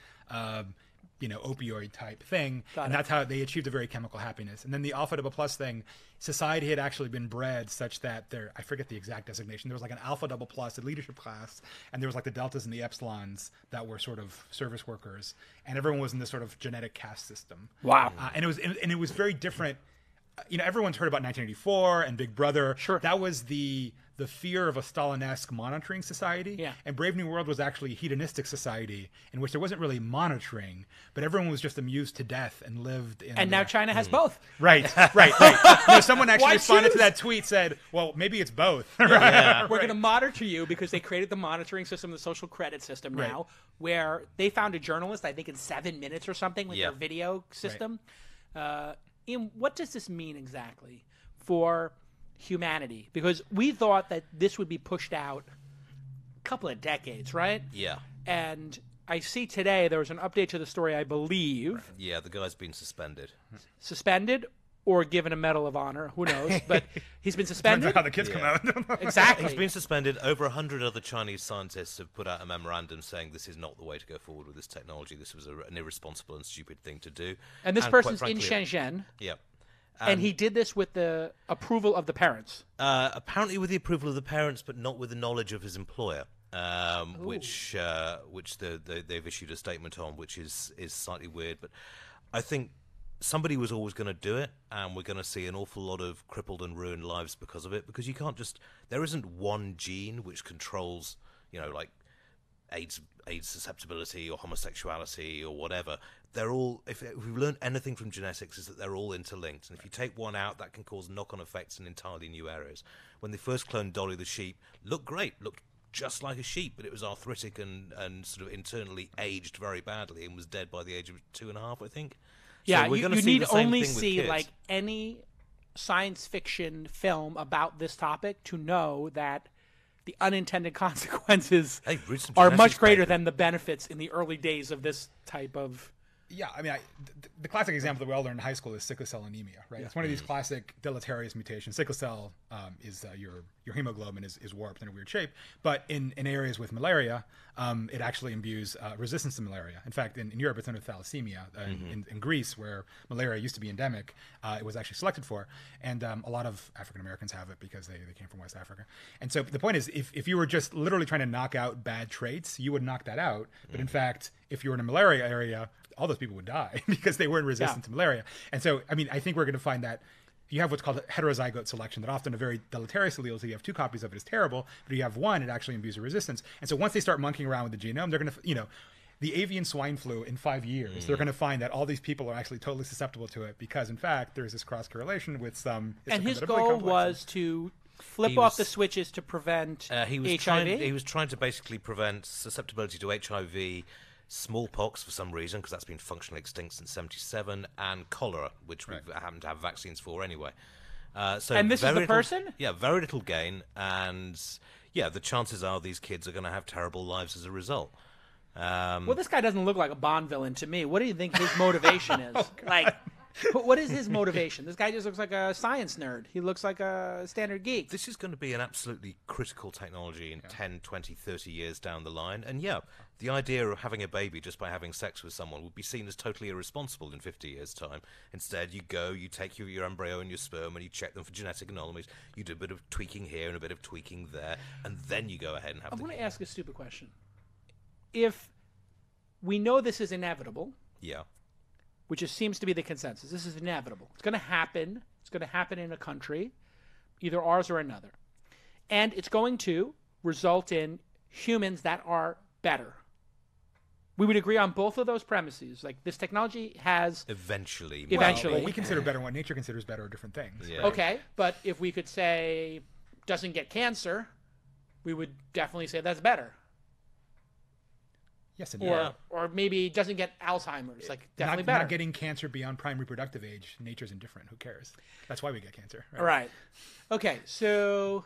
opioid type thing, and that's how they achieved a very chemical happiness. And then the Alpha Double Plus thing, society had actually been bred such that I forget the exact designation, there was like an Alpha Double Plus, a leadership class, and there was like the Deltas and the Epsilons that were sort of service workers, and everyone was in this sort of genetic caste system. Wow. And it was very different. Everyone's heard about 1984 and Big Brother. Sure. That was the fear of a Stalinesque monitoring society. Yeah. And Brave New World was actually a hedonistic society in which there wasn't really monitoring, but everyone was just amused to death and lived in. And now China has both. Right. Someone actually responded to that tweet, said, well, maybe it's both. We're going to monitor you because they created the monitoring system, the social credit system now, where they found a journalist, I think in 7 minutes or something with their video system. Ian, what does this mean exactly for humanity? Because we thought that this would be pushed out a couple of decades, right? Yeah. And I see today there was an update to the story, I believe. Yeah, the guy's been suspended. Suspended or given a Medal of Honor, who knows? But he's been suspended. How the kids come out. Exactly. He's been suspended. Over 100 other Chinese scientists have put out a memorandum saying this is not the way to go forward with this technology. This was an irresponsible and stupid thing to do. And this person's in Shenzhen. Yeah. And he did this with the approval of the parents. Apparently with the approval of the parents, but not with the knowledge of his employer, which they've issued a statement on, which is slightly weird. But I think somebody was always going to do it, and we're going to see an awful lot of crippled and ruined lives because of it. Because you can't just, there isn't one gene which controls, like AIDS susceptibility or homosexuality or whatever. They're all, if we've learned anything from genetics, is that they're all interlinked. And if you take one out, that can cause knock-on effects in entirely new areas. When they first cloned Dolly the sheep, looked just like a sheep, but it was arthritic and sort of internally aged very badly and was dead by the age of 2.5, I think. Yeah, so we're you gonna see need the same only thing with see kids. like any science fiction film about this topic to know that the unintended consequences Hey, read some are genetics much greater papers. than the benefits in the early days of this type of. Yeah, I mean, the classic example that we all learned in high school is sickle cell anemia, right? It's one of these classic deleterious mutations. Sickle cell is your hemoglobin is warped in a weird shape, but in areas with malaria, it actually imbues resistance to malaria. In fact, in Europe, it's under thalassemia. In Greece, where malaria used to be endemic, it was actually selected for, and a lot of African Americans have it because they came from West Africa. And so the point is, if you were just literally trying to knock out bad traits, you would knock that out. But in fact, if you were in a malaria area, all those people would die because they weren't resistant to malaria. And so, I mean, I think we're going to find that you have what's called heterozygote selection, that often a very deleterious allele, so you have 2 copies of it is terrible, but if you have one, it actually imbues a resistance. And so once they start monkeying around with the genome, they're going to, the avian swine flu in 5 years, they're going to find that all these people are actually totally susceptible to it because, in fact, there's this cross-correlation with some... And his goal was to flip off the switches to prevent HIV? He was trying to basically prevent susceptibility to HIV, smallpox for some reason, because that's been functionally extinct since 1977, and cholera, which we happen to have vaccines for anyway. And this is the person? Yeah, very little gain, and the chances are these kids are going to have terrible lives as a result. Well, this guy doesn't look like a Bond villain to me. What do you think his motivation is? What is his motivation? This guy just looks like a science nerd. He looks like a standard geek. This is going to be an absolutely critical technology in 10, 20, 30 years down the line. And the idea of having a baby just by having sex with someone would be seen as totally irresponsible in 50 years' time. Instead, you take your embryo and your sperm and you check them for genetic anomalies. You do a bit of tweaking here and a bit of tweaking there, and then you go ahead and have I the want to kid. ask a stupid question. If we know this is inevitable, which seems to be the consensus, this is inevitable. It's going to happen. It's going to happen in a country, either ours or another. And it's going to result in humans that are better. We would agree on both of those premises. Like, this technology has... Eventually. Eventually. Well, we consider better what nature considers better are different things. Yeah. Right? Okay, but if we could say doesn't get cancer, we would definitely say that's better. Yes and no. Or maybe doesn't get Alzheimer's, like definitely better. Not getting cancer beyond prime reproductive age. Nature's indifferent. Who cares? That's why we get cancer. Right. Okay, so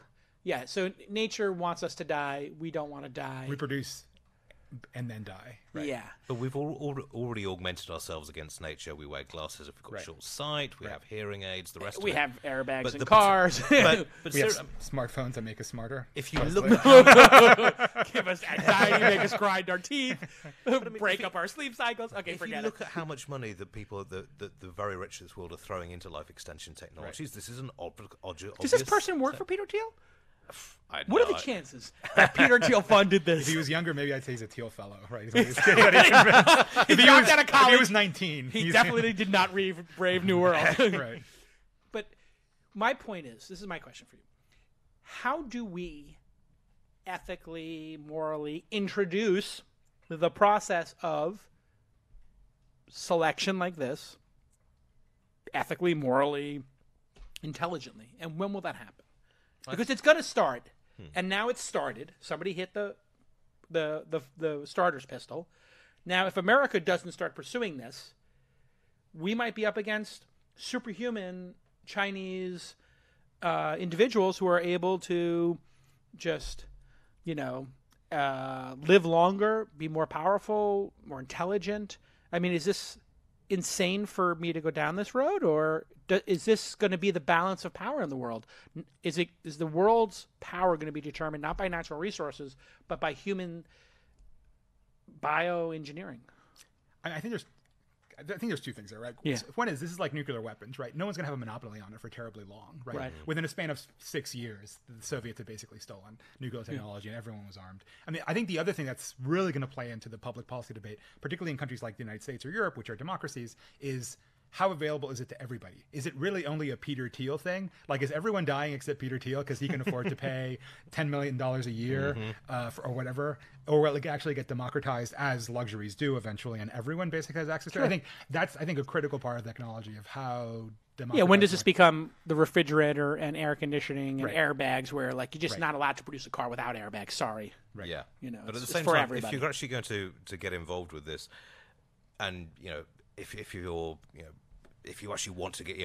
nature wants us to die. We don't want to die. Reproduce and then die. Right? Yeah. But we've already augmented ourselves against nature. We wear glasses if we've got short sight. We have hearing aids. The rest We of it. have airbags But in the- cars. But We have smartphones that make us smarter. if you look at Give us anxiety, make us grind our teeth, break up our sleep cycles. Okay, if you forget look it. at how much money the people, the very rich of this world are throwing into life extension technologies, this is an obvious. Does this person work for Peter Thiel? I What are know, the chances that Peter Thiel funded this? If he was younger, maybe I'd say he's a Teal fellow, right? He's one of these kids that he convinced. If he dropped was- out of If college. he was 19. He he's- definitely did not read Brave New World. right. But my point is, this is my question for you. How do we ethically, morally introduce the process of selection like this, ethically, morally, intelligently? And when will that happen? Because it's going to start, and now it's started. Somebody hit the starter's pistol. Now, if America doesn't start pursuing this, we might be up against superhuman Chinese individuals who are able to just, live longer, be more powerful, more intelligent. I mean, is this insane for me to go down this road, or is this going to be the balance of power in the world? Is the world's power going to be determined not by natural resources, but by human bioengineering? I think there's two things there, right? Yeah. One is, this is like nuclear weapons, right? No one's going to have a monopoly on it for terribly long, right? Right. Within a span of 6 years, the Soviets had basically stolen nuclear technology and everyone was armed. I mean, I think the other thing that's really going to play into the public policy debate, particularly in countries like the United States or Europe, which are democracies, is how available is it to everybody? Is it really only a Peter Thiel thing? Like, is everyone dying except Peter Thiel because he can afford to pay $10 million a year or whatever? Or will it actually get democratized as luxuries do eventually, and everyone basically has access to it? I think that's a critical part of technology of how Yeah, when does this become the refrigerator and air conditioning and Right. airbags where, like, you're just Right. not allowed to produce a car without airbags? Sorry. Right. Yeah. You know, but at the it's same for time, everybody. if you're actually going to get involved with this, and if you're if you actually want to get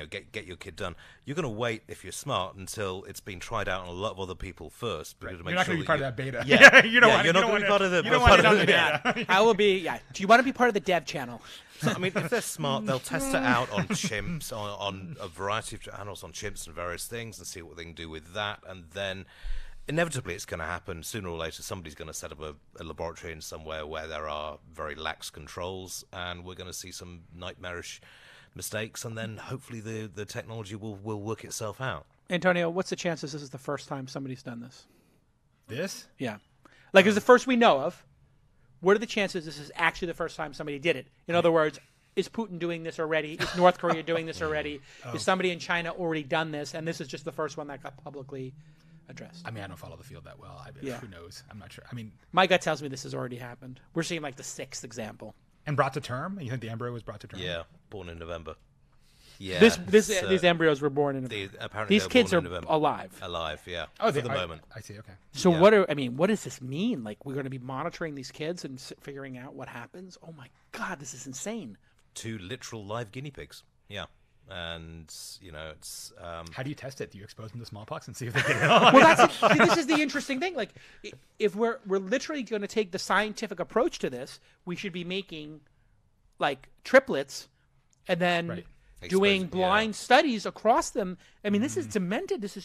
your kid done, you're going to wait, if you're smart, until it's been tried out on a lot of other people first. Right. To You're make not sure going to be part of that beta. Yeah, you don't want. You're not going to be part of the. You don't want it on the yeah. beta. I will be. Yeah. Do you want to be part of the dev channel? So, I mean, if they're smart, they'll test it out on chimps, on a variety of animals, on chimps and various things, and see what they can do with that. And then, inevitably, it's going to happen sooner or later. Somebody's going to set up a laboratory in somewhere where there are very lax controls, and we're going to see some nightmarish mistakes. And then, hopefully, the technology will work itself out. Antonio, what's the chances this is the first time somebody's done this? This? Yeah. Like, it's the first we know of. What are the chances this is actually the first time somebody did it? In other words, is Putin doing this already? Is North Korea doing this already? Is somebody in China already done this? And this is just the first one that got publicly addressed. I mean, I don't follow the field that well. Yeah. Who knows? I'm not sure. I mean, My gut tells me this has already happened. We're seeing like the sixth example. and brought to term? You think the embryo was brought to term? Yeah, born in November. Yeah, These embryos were born in. apparently These they were kids born are in November. alive. Alive, yeah. Oh, for the moment. I see. Okay. So Yeah. what does this mean? Like, we're going to be monitoring these kids and figuring out what happens? Oh my God, this is insane. 2 literal live guinea pigs. Yeah, and it's How do you test it? Do you expose them to smallpox and see if they get it? Well, this is the interesting thing. Like, if we're literally going to take the scientific approach to this, we should be making like triplets, and then Right. doing Exposing- blind studies across them. I mean, this is demented. This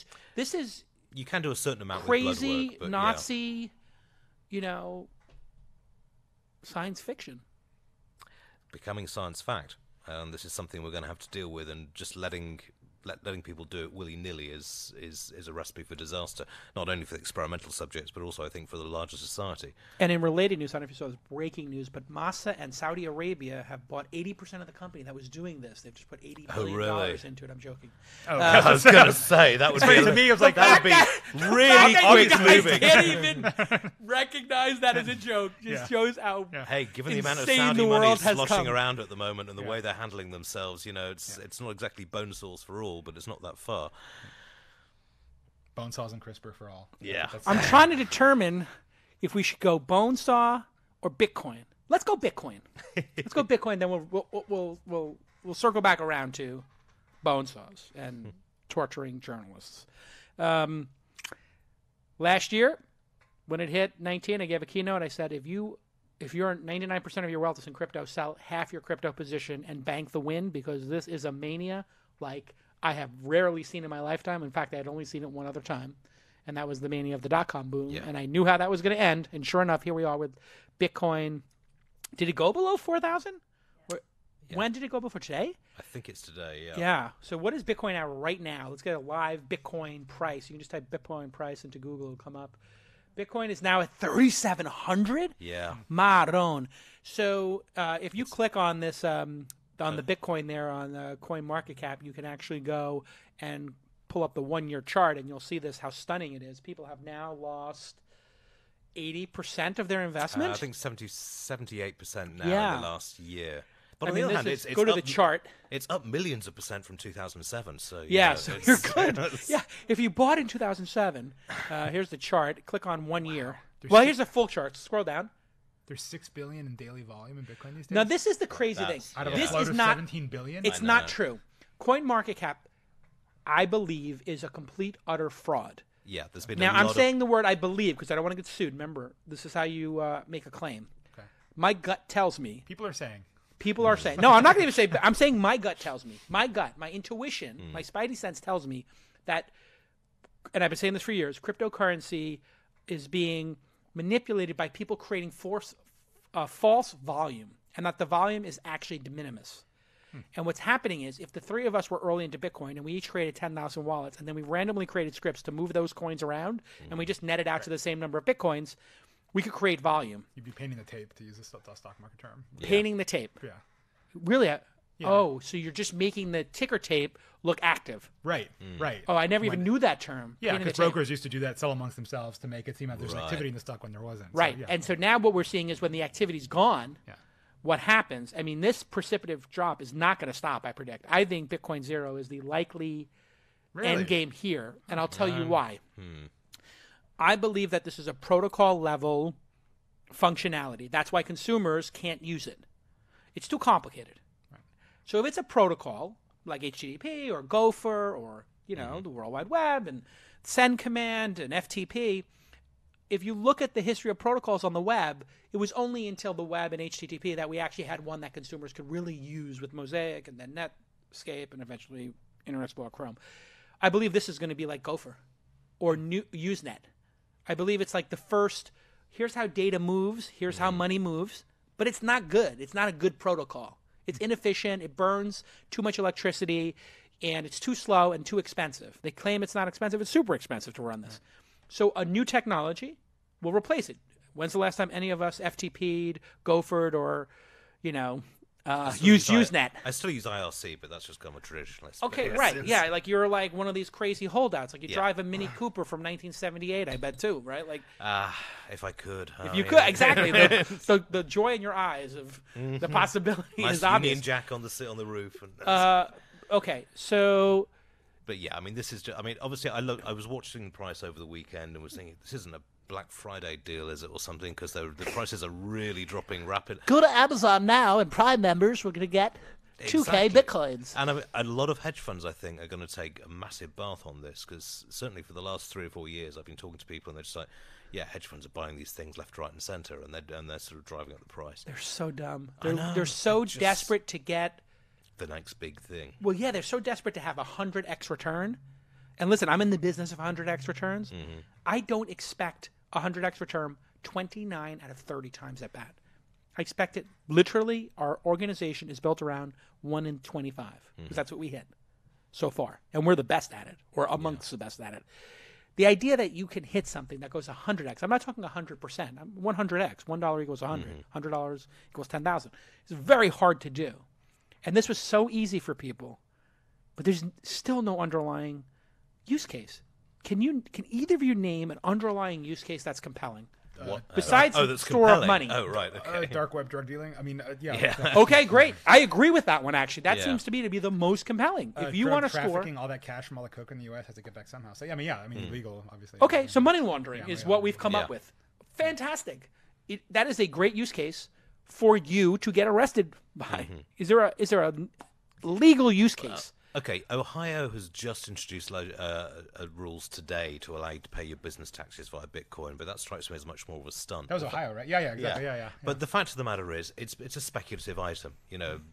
is you can do a certain amount crazy with blood work, but Nazi, science fiction. becoming science fact, and this is something we're going to have to deal with, and just letting people do it willy-nilly is a recipe for disaster, not only for the experimental subjects, but also, I think, for the larger society. And in related news, I don't know if you saw this breaking news, but Massa and Saudi Arabia have bought 80% of the company that was doing this. They've just put $80 billion really? into it. I'm joking. I was going to say, that would be... To me, it was like that would be really quick moving. Can't even recognize that as a joke. Just shows how Hey, given the amount of insane Saudi the money world has sloshing come. around at the moment and the way they're handling themselves, it's not exactly bone saws for all, but it's not that far. Bone saws and CRISPR for all. Yeah. I'm trying to determine if we should go bone saw or Bitcoin. Let's go Bitcoin. Let's go Bitcoin. Then we'll circle back around to bone saws and torturing journalists. Last year, when it hit 19, I gave a keynote. I said, if you're 99% of your wealth is in crypto, sell half your crypto position and bank the win, because this is a mania like I have rarely seen in my lifetime. In fact, I had only seen it one other time, and that was the mania of the dot-com boom. Yeah. And I knew how that was going to end. And sure enough, here we are with Bitcoin. Did it go below 4,000? When did it go before today? I think it's today, yeah. Yeah. So what is Bitcoin at right now? Let's get a live Bitcoin price. You can just type Bitcoin price into Google. It'll come up. Bitcoin is now at 3,700? Yeah. Maron. So if you click on this, on the Bitcoin there on Coin Market Cap, you can actually go and pull up the 1-year chart, and you'll see this, how stunning it is. People have now lost 80% of their investment. I think 78% now Yeah. in the last year. But I on mean, the other this hand, is, it's go to up, the chart. It's up millions of percent from 2007. So Yeah, know, so it's- you're good. it's- Yeah, if you bought in 2007, here's the chart. Click on 1 year. There's Well, six- here's the full chart. Scroll down. There's 6 billion in daily volume in Bitcoin these days. Now, this is the crazy thing. That's- out of This a float is of not. 17 billion. It's I not know. true. Coin Market Cap, I believe, is a complete utter fraud. Yeah, there's been Now, a lot I'm saying the word I believe because I don't want to get sued. Remember, this is how you make a claim. Okay. My gut tells me. People are saying. People are saying. No, I'm not going to even say. I'm saying my gut tells me. My gut, my intuition, my spidey sense tells me that, and I've been saying this for years, cryptocurrency is being manipulated by people creating false volume, and that the volume is actually de minimis. And what's happening is, if the three of us were early into Bitcoin and we each created 10,000 wallets, and then we randomly created scripts to move those coins around, and we just netted out to the same number of Bitcoins, we could create volume. You'd be painting the tape, to use a stock market term. Painting the tape. Yeah. Really, Yeah. Oh, so you're just making the ticker tape look active. Right. Right. Oh, I never even knew that term. Yeah, painting because the tape. brokers used to do that, sell amongst themselves to make it seem like there's Right. activity in the stock when there wasn't. Right. So, yeah. And so now what we're seeing is when the activity's gone, Yeah. what happens? I mean, this precipitative drop is not going to stop, I predict. I think Bitcoin Zero is the likely end game here, and I'll tell you why. I believe that this is a protocol level functionality. That's why consumers can't use it. It's too complicated. So if it's a protocol like HTTP or Gopher or the World Wide Web and Send Command and FTP, if you look at the history of protocols on the web, it was only until the web and HTTP that we actually had one that consumers could really use with Mosaic and then Netscape and eventually Internet Explorer Chrome. I believe this is going to be like Gopher or Usenet. I believe it's like the first, here's how data moves, here's how money moves, but it's not good. It's not a good protocol. It's inefficient, it burns too much electricity, and it's too slow and too expensive. They claim it's not expensive. It's super expensive to run this. So a new technology will replace it. When's the last time any of us FTP'd, Gophered, or, used Usenet? I still use IRC, but that's just kind of a traditionalist. Okay, right. Yeah, like you're like one of these crazy holdouts. Like you drive a Mini Cooper from 1978, I bet too, right? Like if I could. if you could, exactly. The joy in your eyes of the possibility Nice is obvious. Union Jack on the roof. And Okay, so but yeah, I mean, this is just. I mean, obviously, I was watching the price over the weekend and was thinking, this isn't a Black Friday deal, is it, or something? Because the prices are really dropping rapid. Go to Amazon now, and Prime members we're going to get 2K Exactly. bitcoins. And I mean, a lot of hedge funds, I think, are going to take a massive bath on this because certainly for the last 3 or 4 years, I've been talking to people and they're just like, yeah, hedge funds are buying these things left, right, and centre, and they're sort of driving up the price. they're so dumb. I know, They're so just- desperate to get. The next big thing. Well, yeah, they're so desperate to have a 100x return. And listen, I'm in the business of 100x returns. I don't expect a 100x return 29 out of 30 times at bat. I expect it. Literally, our organization is built around 1 in 25 because that's what we hit so far, and we're the best at it, or amongst the best at it. The idea that you can hit something that goes 100x. I'm not talking 100%. I'm 100x. $1 equals 100. $100 equals 10,000. It's very hard to do. And this was so easy for people, but there's still no underlying use case. Can either of you name an underlying use case that's compelling? What? Besides that's store of compelling. money. Oh, right. Okay. Dark web drug dealing. I mean, Yeah. Okay, great. I agree with that one, actually. That Yeah. seems to me to be the most compelling. If you drug want to store... trafficking, all that cash from all the coke in the U.S. has to get back somehow. So illegal, obviously. Okay, so money laundering is what we've come Yeah. up with. Fantastic. That is a great use case for you to get arrested by. Is there a legal use case? Okay, Ohio has just introduced rules today to allow you to pay your business taxes via Bitcoin, but that strikes me as much more of a stunt. That was Ohio, right? Yeah, exactly. Yeah. But the fact of the matter is, it's a speculative item.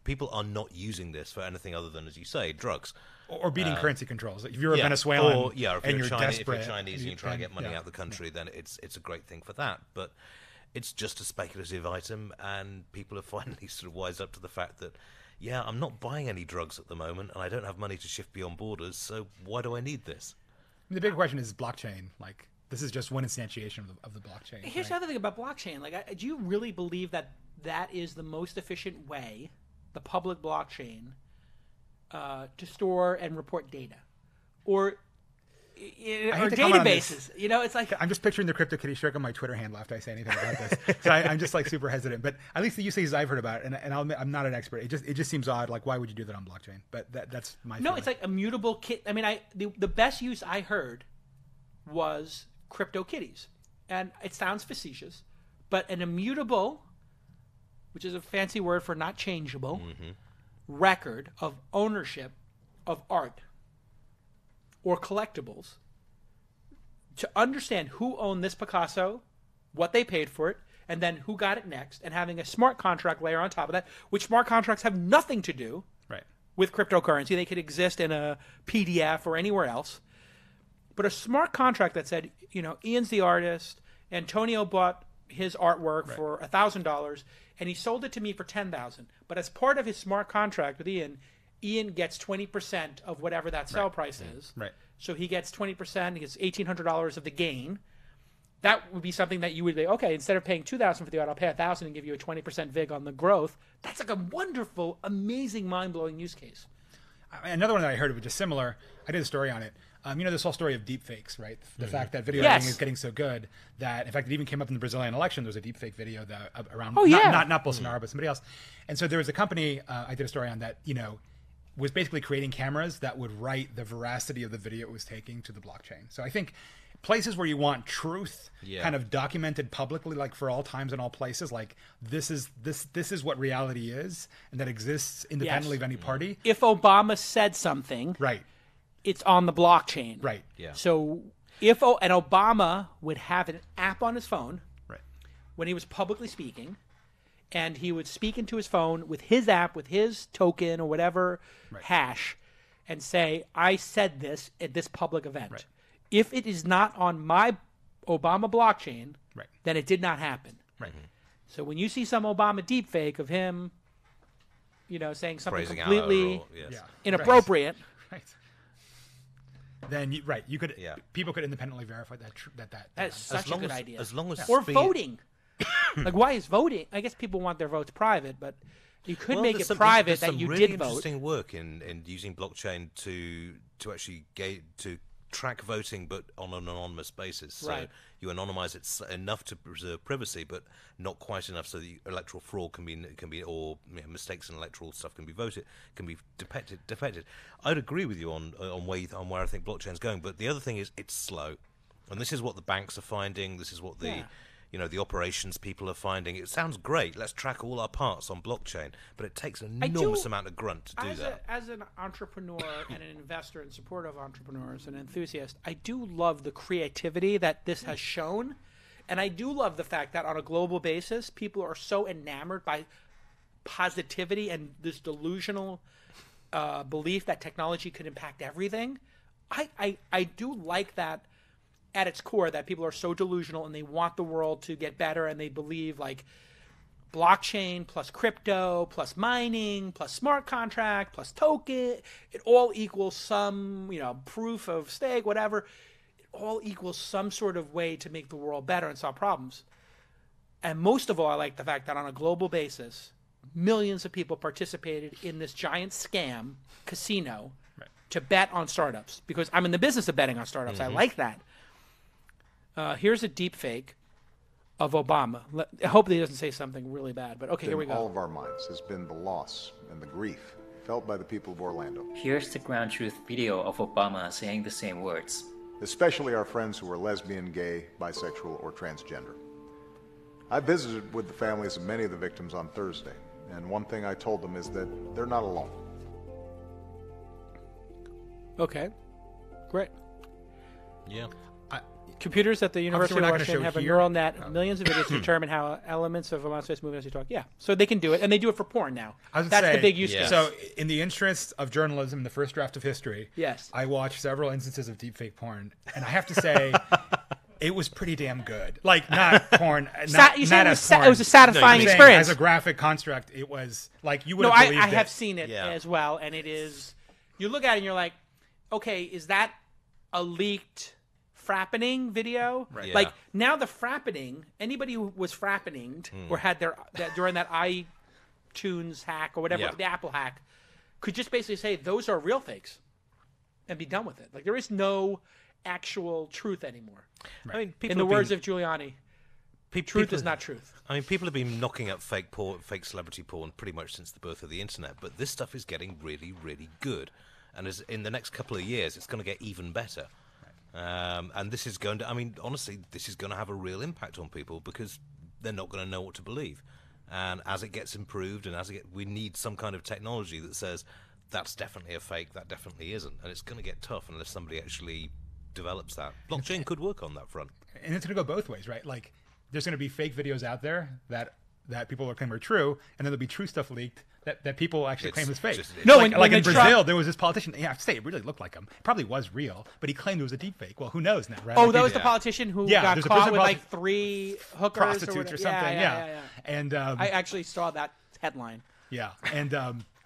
People are not using this for anything other than, as you say, drugs. Or beating currency controls. If you're a Venezuelan or, if and you're you're Chinese, desperate, if you're Chinese and you're trying to get money yeah. out of the country, then it's a great thing for that. But it's just a speculative item, and people have finally sort of wised up to the fact that, yeah, I'm not buying any drugs at the moment, and I don't have money to shift beyond borders, so why do I need this? The big question is blockchain. Like, this is just one instantiation of the blockchain. Here's the other thing about blockchain. Like, do you really believe that is the most efficient way, the public blockchain, to store and report data? Or databases? It's like... I'm just picturing the CryptoKitty shrink on my Twitter handle after I say anything about this. So I'm just like super hesitant. But at least the use cases I've heard about, and I'll admit, I'm not an expert. It just seems odd. Like, why would you do that on blockchain? But that's my feeling. It's like immutable kit. I mean, the best use I heard was CryptoKitties, and it sounds facetious, but an immutable, which is a fancy word for not changeable, record of ownership of art or collectibles, to understand who owned this Picasso, what they paid for it, and then who got it next, and having a smart contract layer on top of that, which smart contracts have nothing to do with cryptocurrency. They could exist in a PDF or anywhere else. But a smart contract that said, Ian's the artist, Antonio bought his artwork for $1,000, and he sold it to me for $10,000. But as part of his smart contract with Ian gets 20% of whatever that sell price is. Right. So he gets 20%. He gets $1,800 of the gain. that would be something that you would be, okay, instead of paying $2,000 for the audit, I'll pay $1,000 and give you a 20% VIG on the growth. That's like a wonderful, amazing, mind-blowing use case. Another one that I heard was just similar. I did a story on it. This whole story of deep fakes, right? The fact that video editing is getting so good that, in fact, it even came up in the Brazilian election. There was a deep fake video that around, not Bolsonaro, but somebody else. And so there was a company I did a story on that, was basically creating cameras that would write the veracity of the video it was taking to the blockchain. So I think places where you want truth kind of documented publicly, like for all times and all places, like this is what reality is, and that exists independently of any party. If Obama said something, right, it's on the blockchain. Right. Yeah. So and Obama would have an app on his phone, right, when he was publicly speaking, and he would speak into his phone with his app, with his token or whatever hash, and say, I said this at this public event. Right. If it is not on my Obama blockchain, then it did not happen. Right. So when you see some Obama deepfake of him, saying something Praising completely Allah, inappropriate, right. Then you could people could independently verify that's such a good idea. As long as or voting. Like, why is voting? I guess people want their votes private, but you could make it private that you really did vote. Interesting work in using blockchain to actually to track voting, but on an anonymous basis. So you anonymize it enough to preserve privacy, but not quite enough so that electoral fraud can be or mistakes in electoral stuff can be detected. I'd agree with you on where I think blockchain's going, but the other thing is it's slow, and this is what the banks are finding. This is what the the operations people are finding. It sounds great. Let's track all our parts on blockchain, but it takes an enormous amount of grunt to do that. As an entrepreneur and an investor and supporter of entrepreneurs and enthusiast, I do love the creativity that this has shown, and I do love the fact that on a global basis, people are so enamored by positivity and this delusional belief that technology could impact everything. I do like that. At its core, that people are so delusional and they want the world to get better, and they believe like blockchain plus crypto plus mining plus smart contract plus token, it all equals some, proof of stake, whatever. It all equals some sort of way to make the world better and solve problems. And most of all, I like the fact that on a global basis, millions of people participated in this giant scam casino to bet on startups, because I'm in the business of betting on startups. I like that. Here's a deep fake of Obama. I hope that he doesn't say something really bad, but okay, here we go. In all of our minds has been the loss and the grief felt by the people of Orlando. Here's the ground truth video of Obama saying the same words. Especially our friends who are lesbian, gay, bisexual, or transgender. I visited with the families of many of the victims on Thursday, and one thing I told them is that they're not alone. Okay, great. Yeah. Computers at the University of Washington have a neural net of millions of videos to determine how elements of Obama's face move as you talk. Yeah, so they can do it, and they do it for porn now. That's the big use case. So, in the interest of journalism, the first draft of history, yes, I watched several instances of deepfake porn, and I have to say, it was pretty damn good. Like, not porn, not as porn. It was a satisfying experience. As a graphic construct, it was like you would have believed it. I have seen it as well, and it is. You look at it, and you're like, okay, is that a leaked frappening video? Right. Like, now the frappening, anybody who was frappeninged or had during that iTunes hack or whatever, the Apple hack, could just basically say those are real fakes and be done with it. Like, there is no actual truth anymore. Right. I mean, in the words of Giuliani, truth is not truth. I mean, people have been knocking up fake celebrity porn pretty much since the birth of the internet, but this stuff is getting really, really good. And in the next couple of years, it's going to get even better. And this is going to, I mean, honestly, this is going to have a real impact on people because they're not going to know what to believe. And as it gets improved and we need some kind of technology that says that's definitely a fake, that definitely isn't. And it's going to get tough unless somebody actually develops that. Blockchain could work on that front. And it's going to go both ways, right? Like, there's going to be fake videos out there that people will claim are true, and then there'll be true stuff leaked that people actually claim is fake. Like in Brazil, there was this politician. I have to say, it really looked like him. It probably was real, but he claimed it was a deep fake. Well, who knows now, right? Oh, that was the politician who got caught with like 3 hookers prostitutes or something. Yeah. And I actually saw that headline. Yeah, and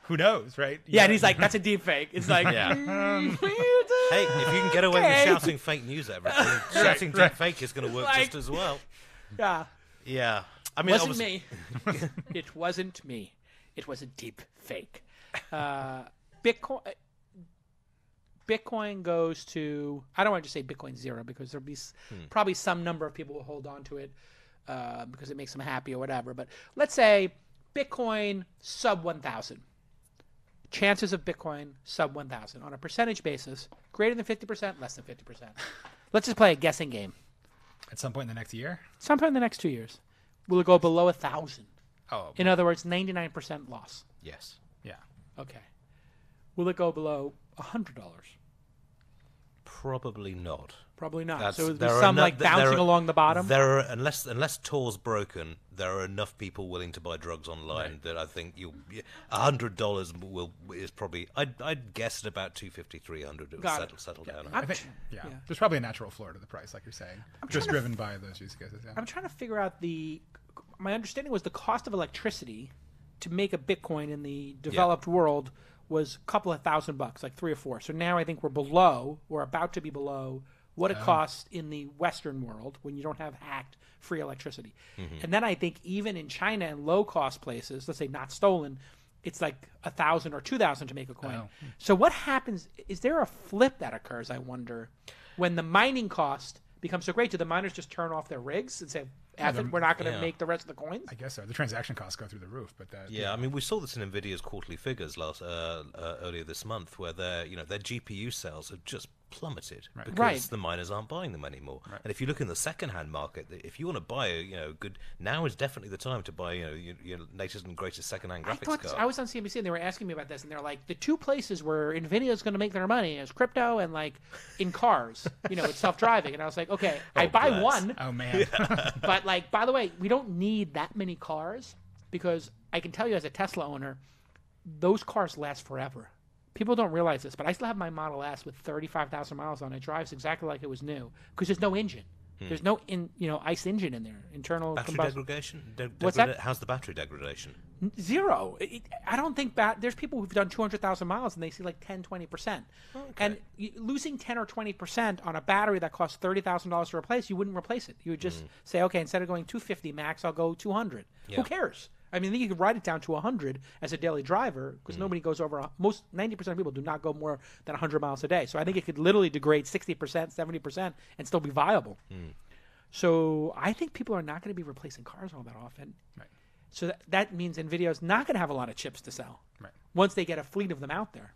who knows, right? Yeah, and he's like, "That's a deep fake." It's like, Hey, if you can get away Okay. with shouting fake news at everything, shouting deep fake is going to work Like- just as well. Yeah. Yeah. I mean, Wasn't obviously- me. It wasn't me. It was a deep fake. Bitcoin goes to, I don't want to just say Bitcoin zero because there'll be probably some number of people who hold on to it because it makes them happy or whatever. But let's say Bitcoin sub 1,000. Chances of Bitcoin sub 1,000 on a percentage basis, greater than 50%, less than 50%. Let's just play a guessing game. At some point in the next year? Sometime in the next 2 years. Will it go below 1,000? Oh. In other words, 99% loss. Yes. Yeah. Okay. Will it go below $100? Probably not. Probably not. That's- So it'll be there are some eno- like there bouncing are- along the bottom. There are unless Tor's broken, there are enough people willing to buy drugs online Right. that I think $100 is probably I'd guess at about 250, 300 it will Got it. settle down. I think, yeah. There's probably a natural floor to the price, like you're saying. Just driven by those use cases, yeah. I'm trying to figure out my understanding was the cost of electricity to make a Bitcoin in the developed world was a couple of $1,000, like 3 or 4. So now I think we're about to be below what it costs in the Western world when you don't have hacked free electricity. And then I think even in China and low cost places, let's say not stolen, it's like 1,000 or 2,000 to make a coin. Oh. So what happens? Is there a flip that occurs? I wonder, when the mining cost becomes so great, do the miners just turn off their rigs and say, "F it, we're not going to make the rest of the coins"? I guess so. The transaction costs go through the roof, but that. Yeah, I mean, we saw this in Nvidia's quarterly figures earlier this month, where their GPU sales have just plummeted because Right. the miners aren't buying them anymore. And if you look in the second-hand market, if you want to buy a good, now is definitely the time to buy your latest and greatest second-hand graphics card. I was on CNBC and they were asking me about this, and they're like, the two places where Nvidia is going to make their money is crypto and like in cars, it's self-driving. And I was like, okay, I buy bless. one, Oh, man. but like, by the way, we don't need that many cars because I can tell you as a Tesla owner, those cars last forever. People don't realize this, but I still have my Model S with 35,000 miles on it. It drives exactly like it was new because there's no engine. There's no ICE engine in there. Internal Battery combustion. degradation? What's that? How's the battery degradation? Zero. I don't think there's people who've done 200,000 miles and they see like 10, 20%. And losing 10 or 20% on a battery that costs $30,000 to replace, you wouldn't replace it. You would just say, okay, instead of going 250 max, I'll go 200. Yeah. Who cares? I mean, then you could ride it down to 100 as a daily driver because nobody goes over. 90% of people do not go more than 100 miles a day. So I think it could literally degrade 60%, 70%, and still be viable. So I think people are not going to be replacing cars all that often. Right. So that means NVIDIA is not going to have a lot of chips to sell Right. once they get a fleet of them out there.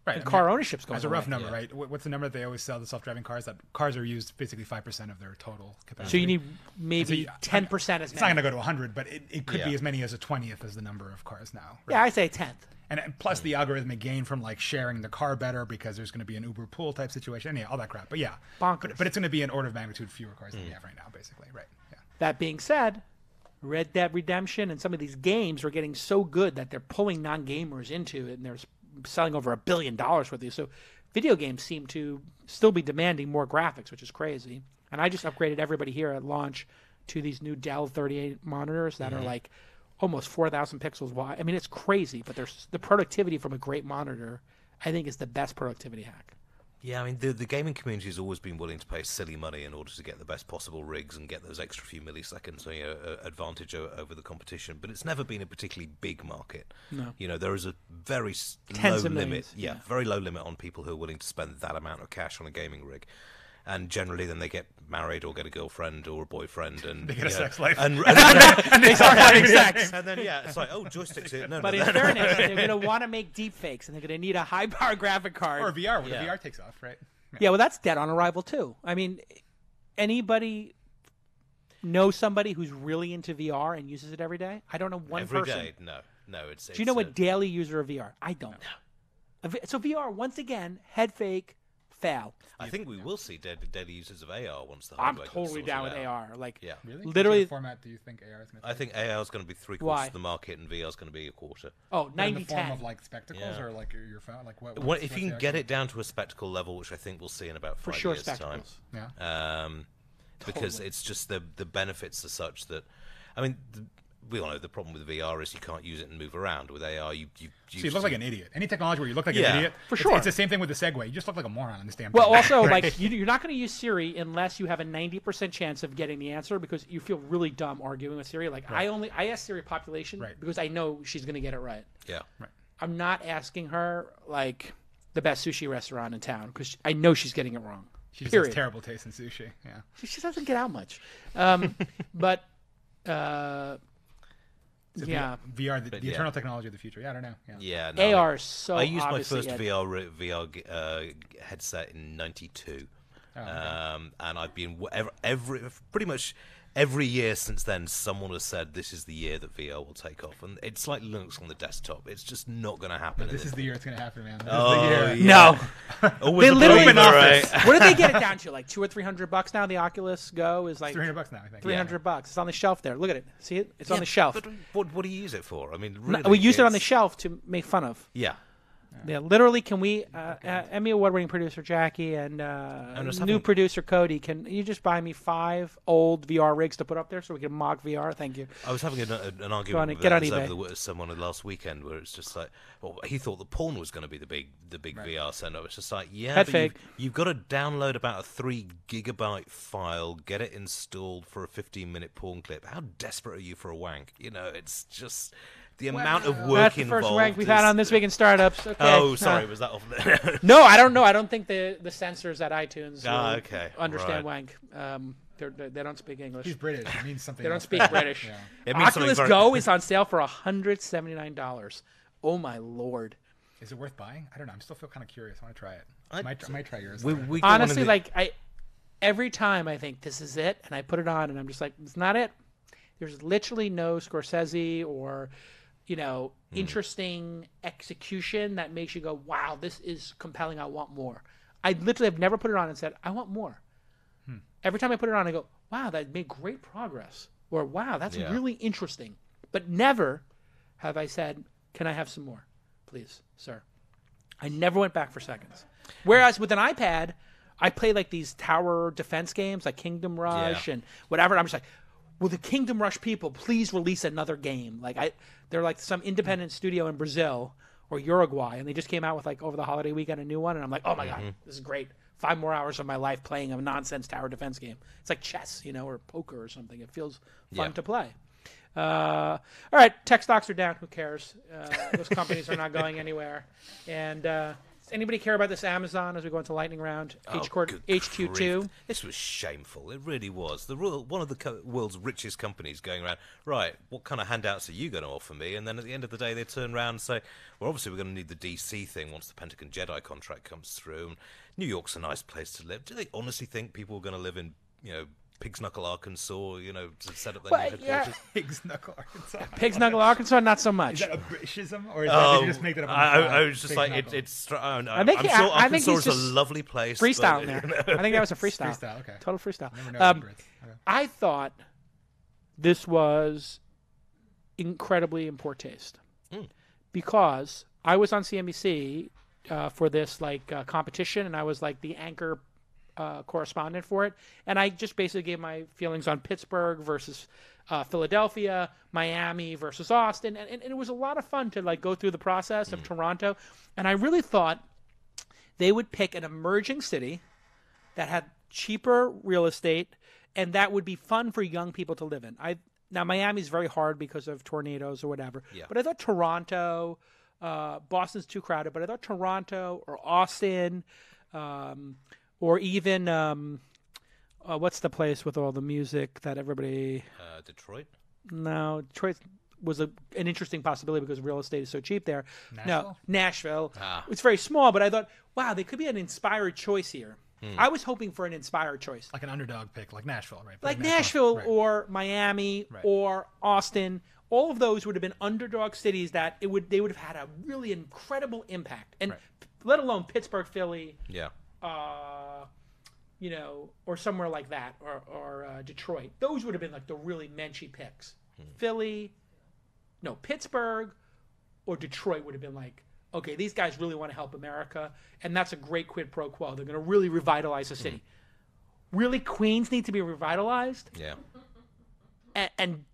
Right. And I mean, car ownership's going As a rough away. number, right? What's the number that they always sell the self-driving cars? That cars are used basically 5% of their total capacity. So you need maybe 10% as many. It's not going to go to 100, but it could be Yeah. as many as a 20th as the number of cars now. Right? Yeah, I say 10th. And plus the algorithmic gain from like sharing the car better because there's going to be an Uber pool type situation. Yeah, all that crap. But yeah, Bonkers. But it's going to be an order of magnitude fewer cars than we have right now, basically. Right. Yeah. That being said, Red Dead Redemption and some of these games are getting so good that they're pulling non-gamers into it, and they're selling over $1 billion worth of these. So video games seem to still be demanding more graphics, which is crazy. And I just upgraded everybody here at launch to these new Dell 38 monitors that are like almost 4,000 pixels wide. I mean, it's crazy, but there's the productivity from a great monitor, I think, is the best productivity hack. Yeah, I mean, the gaming community has always been willing to pay silly money in order to get the best possible rigs and get those extra few milliseconds advantage over the competition. But it's never been a particularly big market. No. There is a very Tens low of limit. millions, Yeah, very low limit on people who are willing to spend that amount of cash on a gaming rig. And generally, then they get married or get a girlfriend or a boyfriend, and They get a sex life. and They start having sex. and then it's like, oh, joysticks here. No, But no, in no. fairness, they're going to want to make deep fakes, and they're going to need a high-power graphic card. Or VR when Yeah. the VR takes off, right? Yeah, well, that's dead on arrival too. I mean, know somebody who's really into VR and uses it every day? I don't know one Every person. day, no. It's. Do you know a daily user of VR? I don't. So VR, once again, head fake, fail. I think we will see daily users of AR once the I'm hardware gets totally sorted down with out. AR. Like, Yeah. Really? Literally- What format do you think AR is going to I think AR is going to be 3/4 Why? of the market, and VR is going to be a quarter. oh, in 90 the form 10. of like spectacles Yeah. or like your phone? Like what? If you can get it down to a spectacle level, which I think we'll see in about 5 For sure, years' time, spectacles. Yeah. because Totally. it's just the benefits are such that, I mean, we all know the problem with VR is you can't use it and move around. With AR, you so you look like an idiot. Any technology where you look like an Yeah, idiot, for sure. It's the same thing with the Segway. You just look like a moron on this damn Well, thing. also, Right? like, you're not going to use Siri unless you have a 90% chance of getting the answer because you feel really dumb arguing with Siri. Like, I ask Siri population because I know she's going to get it right. Yeah. Right. I'm not asking her, like, the best sushi restaurant in town because I know she's getting it wrong. She just Period. has terrible taste in sushi. Yeah. She doesn't get out much. But, So yeah. VR, the eternal technology of the future. Yeah, I don't know. Yeah. No, AR is so I used my obviously first it. VR headset in '92, okay. and I've been pretty much every year since then. Someone has said this is the year that VR will take off, and it's like Linux on the desktop. It's just not going to happen. This is the year it's going to happen, man. This Oh, is the year. yeah. No. Always They a literally believer, right? What did they get it down to? Like $200 or $300 now. The Oculus Go is like $300 now, I think. $300. It's on the shelf there. Look at it. See it? It's on the shelf. But what do you use it for? I mean, No, really, we use it on the it's- shelf to make fun of. Yeah. Yeah, literally, can we, Emmy Award-winning producer Jackie and new producer Cody, can you just buy me 5 old VR rigs to put up there so we can mock VR? Thank you. I was having an argument with someone last weekend where it's just like, well, he thought the porn was going to be the big VR center. It's just like, yeah, Head but fake. you've got to download about a 3 gigabyte file, get it installed for a 15-minute porn clip. How desperate are you for a wank? You know, it's just the amount of work That's the involved. first wank we've had on This Week in Startups. Okay. Oh, sorry, was that off there? No, I don't know. I don't think the censors at iTunes understand right. wank. They don't speak English. He's British. It means something They don't else. speak British. Yeah. It means Oculus something Go is on sale for $179. Oh my lord! Is it worth buying? I don't know. I still feel kind of curious. I want to try it. I might try yours. We got one of Honestly, the- every time I think this is it, and I put it on, and I'm just like, it's not it. There's literally no Scorsese or, interesting execution that makes you go, wow, this is compelling. I want more. I literally have never put it on and said, I want more. Every time I put it on, I go, wow, that made great progress. Or, wow, that's really interesting. But never have I said, can I have some more? Please, sir. I never went back for seconds. Whereas with an iPad, I play like these tower defense games like Kingdom Rush and whatever. And I'm just like, will the Kingdom Rush people please release another game? Like they're like some independent studio in Brazil or Uruguay, and they just came out with like over the holiday weekend a new one, and I'm like, oh my god, this is great. 5 more hours of my life playing a nonsense tower defense game. It's like chess, or poker or something. It feels fun to play. All right, tech stocks are down. Who cares? Those companies are not going anywhere. And does anybody care about this Amazon as we go into lightning round? HQ2. This was shameful. It really was. One of the world's richest companies going around, right, what kind of handouts are you going to offer me? And then at the end of the day, they turn around and say, well, obviously we're going to need the DC thing once the Pentagon Jedi contract comes through. And New York's a nice place to live. Do they honestly think people are going to live in, Pig's Knuckle, Arkansas, to set up their new headquarters? Pig's Knuckle, Arkansas. Pig's Knuckle, Arkansas, not so much. Is that a Britishism, or is that, did you just make that up on the fly? I was just Pig's like, Knuckle. I think Arkansas he's is just a lovely place. freestyle but, there. I think that was a freestyle. Freestyle, okay. Total freestyle. Never know about Brits. Okay. I thought this was incredibly in poor taste because I was on CNBC for this competition, and I was like the anchor correspondent for it, and I just basically gave my feelings on Pittsburgh versus Philadelphia, Miami versus Austin, and it was a lot of fun to go through the process of Toronto, and I really thought they would pick an emerging city that had cheaper real estate and that would be fun for young people to live in. Now Miami's very hard because of tornadoes or whatever, but I thought Toronto, Boston's too crowded, but I thought Toronto or Austin, or even what's the place with all the music that everybody? Detroit. No, Detroit was an interesting possibility because real estate is so cheap there. No, Nashville. It's very small, but I thought, wow, they could be an inspired choice here. I was hoping for an inspired choice, like an underdog pick, like Nashville, right? Like Nashville or Miami or Austin. All of those would have been underdog cities that they would have had a really incredible impact, and let alone Pittsburgh, Philly, or somewhere like that, or Detroit. Those would have been like the really menschy picks. Pittsburgh or Detroit would have been like, okay, these guys really want to help America, and that's a great quid pro quo. They're going to really revitalize the city. Really, Queens need to be revitalized? Yeah. And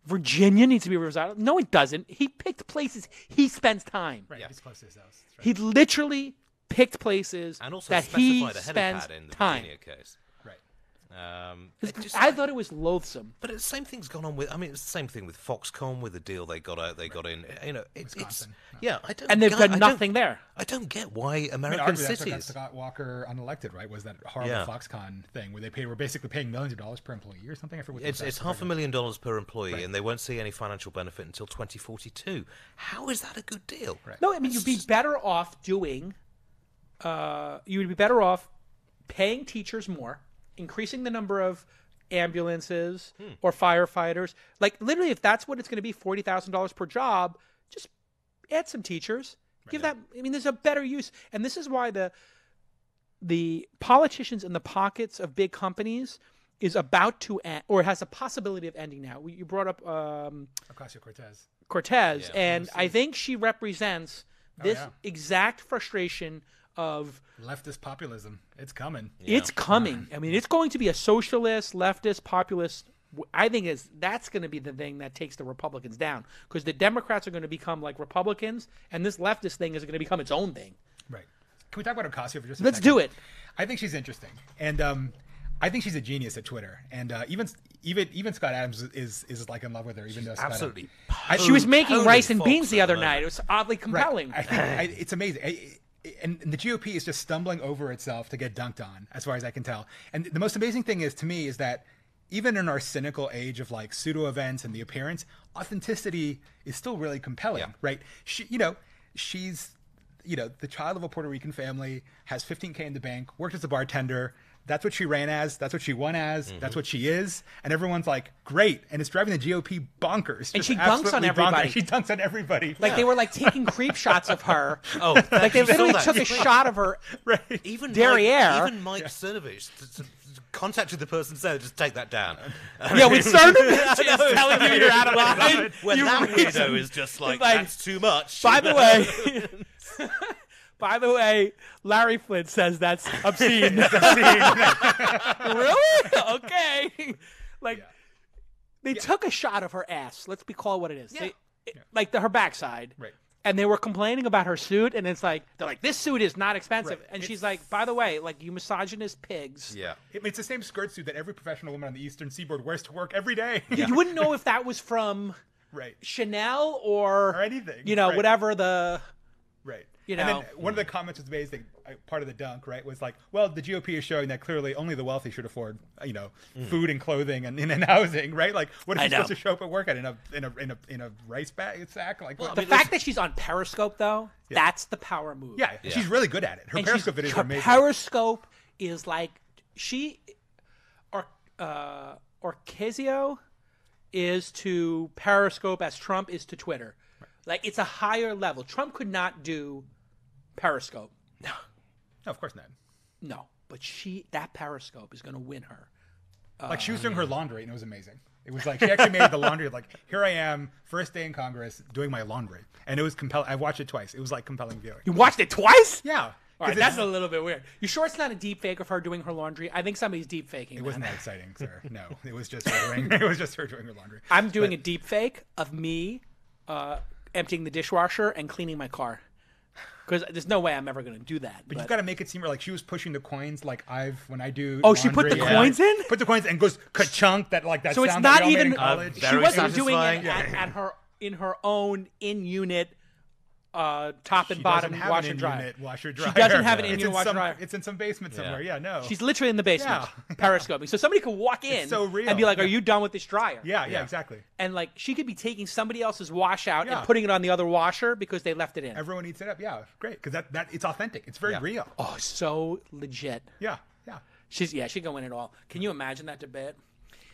Virginia needs to be resided. No, it doesn't. He picked places he spends time. Right, he's close to his house. That's right. He literally picked places And also that he specified a spends helipad in the time. Virginia case. Right. I thought it was loathsome. But the same thing's gone on with. I mean, it's the same thing with Foxconn with the deal they got out. They got in. You know, it's yeah. I don't. And they've get- done I nothing don't- there. I don't get why I mean, American arguably that's what got cities. Scott Walker unelected, right? Was that horrible Yeah. Foxconn thing where they were basically paying millions of dollars per employee or something? I forget what It's the $500,000 per employee, Right. and they won't see any financial benefit until 2042. How is that a good deal? Right. No, I mean, you'd be better off doing, you would be better off paying teachers more, increasing the number of ambulances or firefighters. Like, literally, if that's what it's going to be, $40,000 per job, just add some teachers. Give that, I mean, there's a better use. And this is why the politicians in the pockets of big companies is about to end, or has a possibility of ending now. You brought up Cortez, and I think she represents this exact frustration of leftist populism. It's coming. It's coming. I mean, it's going to be a socialist, leftist, populist. I think that's going to be the thing that takes the Republicans down, because the Democrats are going to become like Republicans, and this leftist thing is going to become its own thing. Right. Can we talk about Ocasio for just a Let's second? do it. I think she's interesting, and I think she's a genius at Twitter. And even Scott Adams is like in love with her. Even though Scott Absolutely. She was making Totally rice and Fox beans the at other the night. moment. It was oddly compelling. Right. It's amazing. And the GOP is just stumbling over itself to get dunked on, as far as I can tell. And the most amazing thing is, to me, is that even in our cynical age of like pseudo events and the appearance, authenticity is still really compelling, right? She's the child of a Puerto Rican family, has $15K in the bank, worked as a bartender. That's what she ran as. That's what she won as. That's what she is. And everyone's like, great. And it's driving the GOP bonkers. And Just she dunks on absolutely everybody. bonkers. She dunks on everybody. Like they were like taking creep shots of her. Oh, Like they you saw literally that. took a shot of her. Right. Even Derriere. Even Mike Cernovich contacted the person, said, just take that down. Yeah, with Cernovich is telling you you're out of line. When you that reason. weirdo is just like, Like, that's too much. By the way, Larry Flint says that's obscene. Really? Okay. Like they took a shot of her ass. Let's be called what it is. Yeah. Like her backside. Right. And they were complaining about her suit, and it's like they're like, this suit is not expensive. Right. And she's like, by the way, like you misogynist pigs. Yeah. It's the same skirt suit that every professional woman on the Eastern Seaboard wears to work every day. You wouldn't know if that was from Right. Chanel or anything. Right. Whatever the. Right. And then one of the comments was amazing. Part of the dunk, right, was like, well, the GOP is showing that clearly only the wealthy should afford, food and clothing and housing, right? Like, what if you're supposed to show up at work in a rice bag sack? Like, The fact that she's on Periscope, though, that's the power move. Yeah, she's really good at it. Her Periscope videos are amazing. Periscope is like Ocasio is to Periscope as Trump is to Twitter. Right. Like it's a higher level. Trump could not do Periscope. No, of course not. No, but that Periscope is going to win her. Like she was doing her laundry, and it was amazing. It was like she actually made the laundry. Like, here I am, first day in Congress, doing my laundry, and it was compelling. I watched it twice. It was like compelling viewing. You watched it twice? Yeah. All right, that's a little bit weird. You sure it's not a deep fake of her doing her laundry? I think somebody's deep faking. It wasn't that exciting, sir. No, it was just her doing. It was just her doing her laundry. I'm doing a deep fake of me emptying the dishwasher and cleaning my car. Because there's no way I'm ever going to do that. But you've got to make it seem like she was pushing the coins like when I do. Oh, laundry, she put the coins in? Put the coins and goes ka-chunk, that like that so sound it's not that we all made even. in college. She wasn't doing it at her in her own in-unit top and bottom washer dryer. Washer dryer. She doesn't have an It's in-unit washer dryer. It's in some basement somewhere. Yeah, no. She's literally in the basement, periscoping. So somebody could walk in so real. and be like, "Are you done with this dryer?" Yeah, exactly. And like she could be taking somebody else's wash out and putting it on the other washer because they left it in. Everyone eats it up. Yeah, great, because that it's authentic. It's very real. Oh, so legit. Yeah. She'd go in it all. Can you imagine that debate?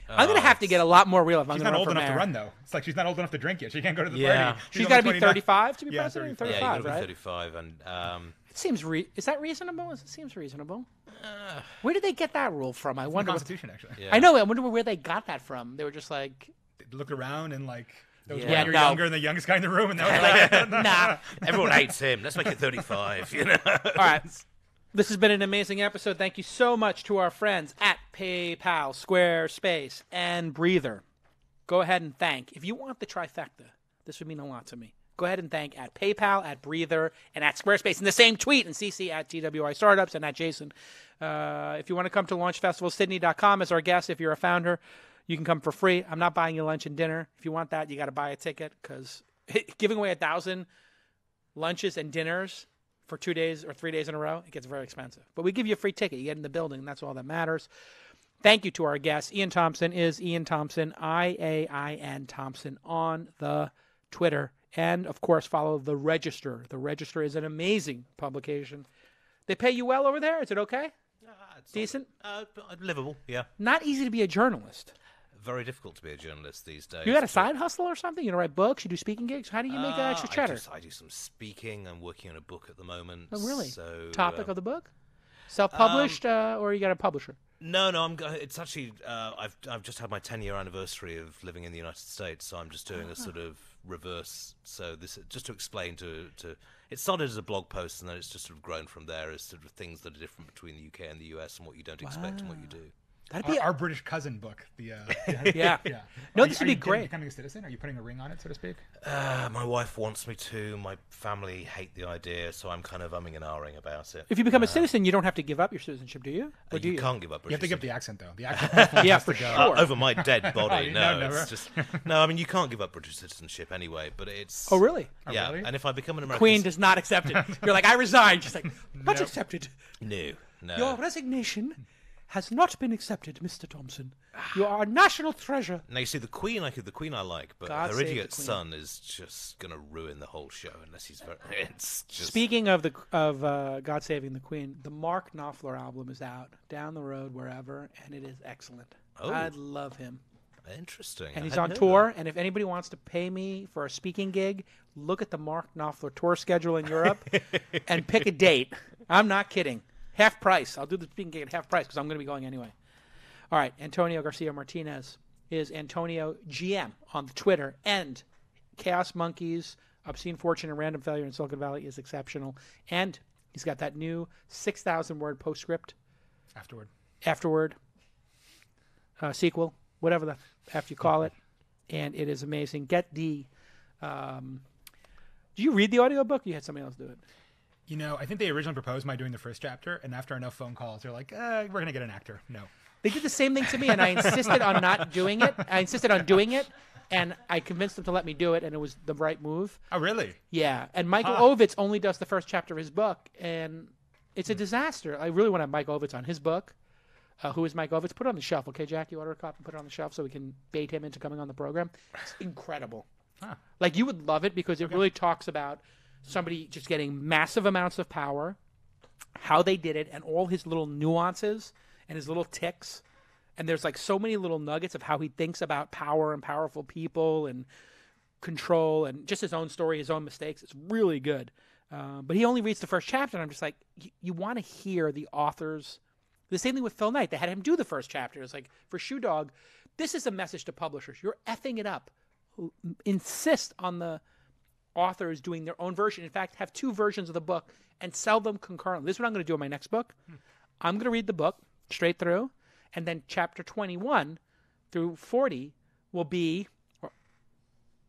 I'm gonna have to get a lot more real if I'm She's gonna not run old for enough mayor. to run though. It's like she's not old enough to drink yet. She can't go to the Yeah. party. She's got to be 35 to be Yeah, president. 35. 35, you got to right? be 35, and It seems is that reasonable? It seems reasonable. Where did they get that rule from? I wonder. The Constitution, actually. Yeah. I know. I wonder where they got that from. They were just like, They looked around and like there was Yeah, one year no. younger and the youngest guy in the room, and that was like, nah. everyone hates him. Let's make it 35. All right. This has been an amazing episode. Thank you so much to our friends at PayPal, Squarespace, and Breather. go ahead and thank. If you want the trifecta, this would mean a lot to me. Go ahead and thank at PayPal, at Breather, and at Squarespace in the same tweet, and CC at TWI Startups and at Jason. If you want to come to launchfestivalsydney.com as our guest, if you're a founder, you can come for free. I'm not buying you lunch and dinner. If you want that, you got to buy a ticket because giving away 1,000 lunches and dinners for 2 days or 3 days in a row, it gets very expensive. But we give you a free ticket. You get in the building, and that's all that matters. Thank you to our guest. Iain Thomson is Iain Thomson, IAIN Thomson on the Twitter. And, of course, follow The Register. The Register is an amazing publication. They pay you well over there? Is it okay? Decent? Livable, yeah. Not easy to be a journalist. Very difficult to be a journalist these days. You got a side hustle or something? You write books? You do speaking gigs? How do you make extra cheddar? I do some speaking. I'm working on a book at the moment. Oh, really? So, Topic of the book? Self-published, or you got a publisher? No. It's actually I've just had my 10-year anniversary of living in the United States, so I'm just doing a sort of reverse. So this just to explain to it started as a blog post, and then it's just sort of grown from there as sort of things that are different between the UK and the US and what you don't expect and what you do. That'd be our British cousin book. Yeah. No, this would be great. Are you becoming a citizen? Are you putting a ring on it, so to speak? My wife wants me to. My family hate the idea, so I'm kind of umming and ahhing about it. If you become a citizen, you don't have to give up your citizenship, do you? Or do you? Can't give up. You have to give the accent, though. The accent yeah, for sure. Over my dead body. No, it's just no. I mean, you can't give up British citizenship anyway. But it's oh really? Yeah. Oh, really? And if I become an American, Queen does not accept it. You're like, I resign. She's like, not accepted. No. Your resignation has not been accepted, Mr. Thomson. You are a national treasure. Now you see the Queen I like, but God her save idiot the Queen. son is just gonna ruin the whole show unless he's very. It's just... Speaking of God Saving the Queen, the Mark Knopfler album is out down the road wherever, and it is excellent. Oh. I love him. Interesting. And I he's hadn't on known tour, that. and if anybody wants to pay me for a speaking gig, look at the Mark Knopfler tour schedule in Europe and pick a date. I'm not kidding. Half price. I'll do the speaking gig at half price because I'm going to be going anyway. All right, Antonio Garcia Martinez is Antonio GM on the Twitter, and Chaos Monkeys, Obscene Fortune, and Random Failure in Silicon Valley is exceptional. And he's got that new 6,000-word postscript. Afterward. Sequel, whatever the F you call it. And it is amazing. Get the... do you read the audiobook? You had somebody else do it. You know, I think they originally proposed my doing the first chapter, and after enough phone calls, they're like, we're going to get an actor. No. They did the same thing to me, and I insisted on not doing it. I insisted on doing it, and I convinced them to let me do it, and it was the right move. Oh, really? Yeah, and Michael Ovitz only does the first chapter of his book, and it's a disaster. I really want to have Mike Ovitz on his book. Who is Mike Ovitz? Put it on the shelf, okay, Jack? You order a copy and put it on the shelf so we can bait him into coming on the program. It's incredible. Like, you would love it because it really talks about somebody just getting massive amounts of power, how they did it, and all his little nuances and his little ticks. And there's like so many little nuggets of how he thinks about power and powerful people and control and just his own story, his own mistakes. It's really good. But he only reads the first chapter, and I'm just like, you want to hear the authors. The same thing with Phil Knight. They had him do the first chapter. It's like, for Shoe Dog, this is a message to publishers. You're effing it up. Insist on the authors doing their own version. In fact, have two versions of the book and sell them concurrently. This is what I'm going to do in my next book. I'm going to read the book straight through, and then chapter 21 through 40 will be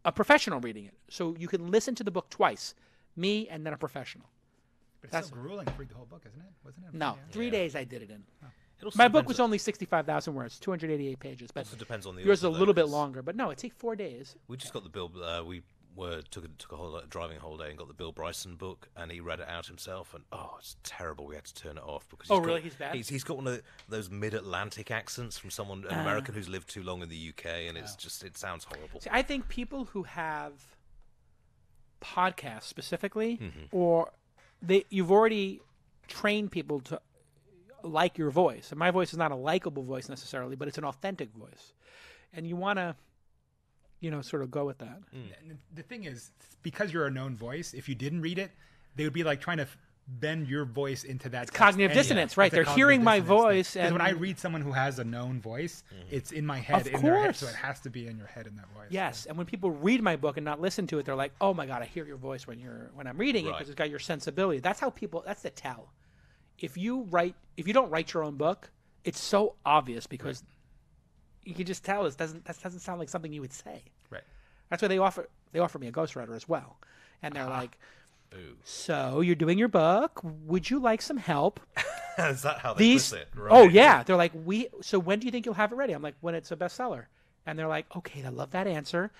a professional reading it. So you can listen to the book twice, me and then a professional. But it's so grueling to read the whole book, isn't it? Wasn't it? No, 3 days I did it in. It also My book depends was only 65,000 words, 288 pages. But also depends on the yours is a author, little bit 'cause longer. But no, it takes 4 days. We just got the Bill. We took a driving holiday and got the Bill Bryson book, and he read it out himself, and it's terrible. We had to turn it off because he's bad. He's got one of those mid-Atlantic accents from an American who's lived too long in the UK, and it sounds horrible. See, I think people who have podcasts specifically, or you've already trained people to like your voice, and my voice is not a likable voice necessarily, but it's an authentic voice, and you want to sort of go with that. And the thing is, because you're a known voice, if you didn't read it, they would be like trying to bend your voice into that. It's cognitive dissonance, right? They're hearing my voice. Because when I read someone who has a known voice, it's in my head, Of their head, course. so it has to be in your head in that voice. Yes, and when people read my book and not listen to it, they're like, "Oh my God, I hear your voice when I'm reading it because it's got your sensibility." That's how people. That's the tell. If you don't write your own book, it's so obvious because you can just tell that doesn't sound like something you would say. Right. That's why they offer me a ghostwriter as well, and they're like, Ooh. "So you're doing your book? Would you like some help?" Is that how they put it? Right. Oh yeah, they're like, So when do you think you'll have it ready? I'm like, when it's a bestseller. And they're like, okay, I love that answer.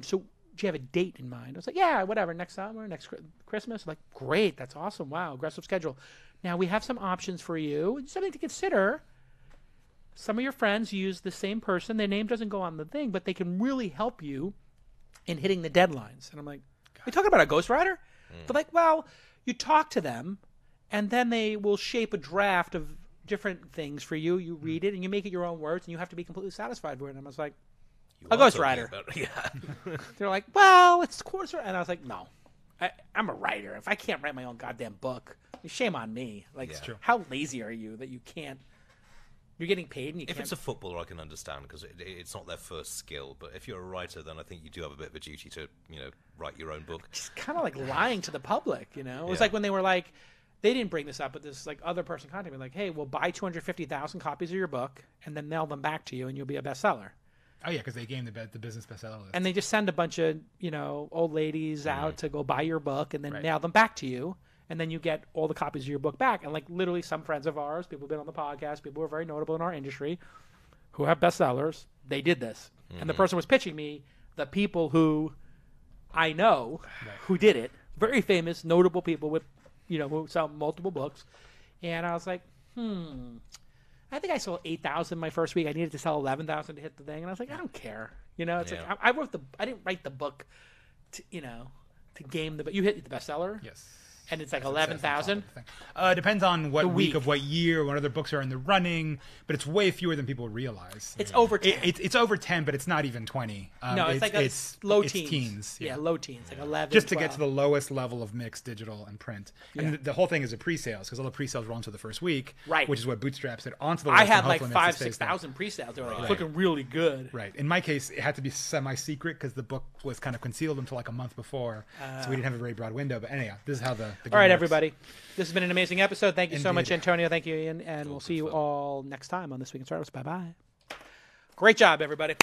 So do you have a date in mind? I was like, yeah, whatever, next summer, next Christmas. Like, great, that's awesome. Wow, aggressive schedule. Now we have some options for you. Something to consider. Some of your friends use the same person. Their name doesn't go on the thing, but they can really help you in hitting the deadlines. And I'm like, we talking about a ghostwriter? They're like, well, you talk to them, and then they will shape a draft of different things for you. You read it, and you make it your own words, and you have to be completely satisfied with it. And I was like, a ghostwriter. Yeah. They're like, well, it's course, and I was like, no, I'm a writer. If I can't write my own goddamn book, shame on me. Like, It's true. How lazy are you that you can't? You're getting paid, and you If can't. it's a footballer, I can understand because it's not their first skill. But if you're a writer, then I think you do have a bit of a duty to, write your own book. It's kind of like lying to the public, It was Yeah. like when they were like, they didn't bring this up, but this like other person contacted me like, hey, we'll buy 250,000 copies of your book and then mail them back to you, and you'll be a bestseller. Oh yeah, because they gained the business bestseller list. And they just send a bunch of old ladies out to go buy your book and then Right. mail them back to you, and then you get all the copies of your book back. And like literally, some friends of ours, people who've been on the podcast, people who are very notable in our industry, who have bestsellers, they did this. And the person was pitching me the people who I know who did it, very famous, notable people with who sell multiple books. And I was like, I think I sold 8,000 my first week. I needed to sell 11,000 to hit the thing, and I was like, I don't care. It's like I didn't write the book, to game the. But you hit the bestseller. Yes. And it's like That's what it says 11,000. on top of the thing. Depends on what The week week. of what year, what other books are in the running, but it's way fewer than people realize. It's over 10. It's over 10, but it's not even 20. No, it's like low teens. teens. Yeah, low teens, like 11. Just to 12. get to the lowest level of mixed digital and print. And the whole thing is a pre-sales because all the pre-sales run to the first week, Right. which is what bootstraps it onto the list. I had and like hopefully makes it 5,000, stay there. 6,000 pre-sales. They were like Right. looking really good. Right. In my case, it had to be semi-secret because the book was kind of concealed until like a month before, so we didn't have a very broad window. But anyhow, this is how the game All right, works. everybody. This has been an amazing episode. Thank you so much, Indeed. Antonio. Thank you, Ian. And we'll see you all next time on This Week in Startups. Bye-bye. Great job, everybody.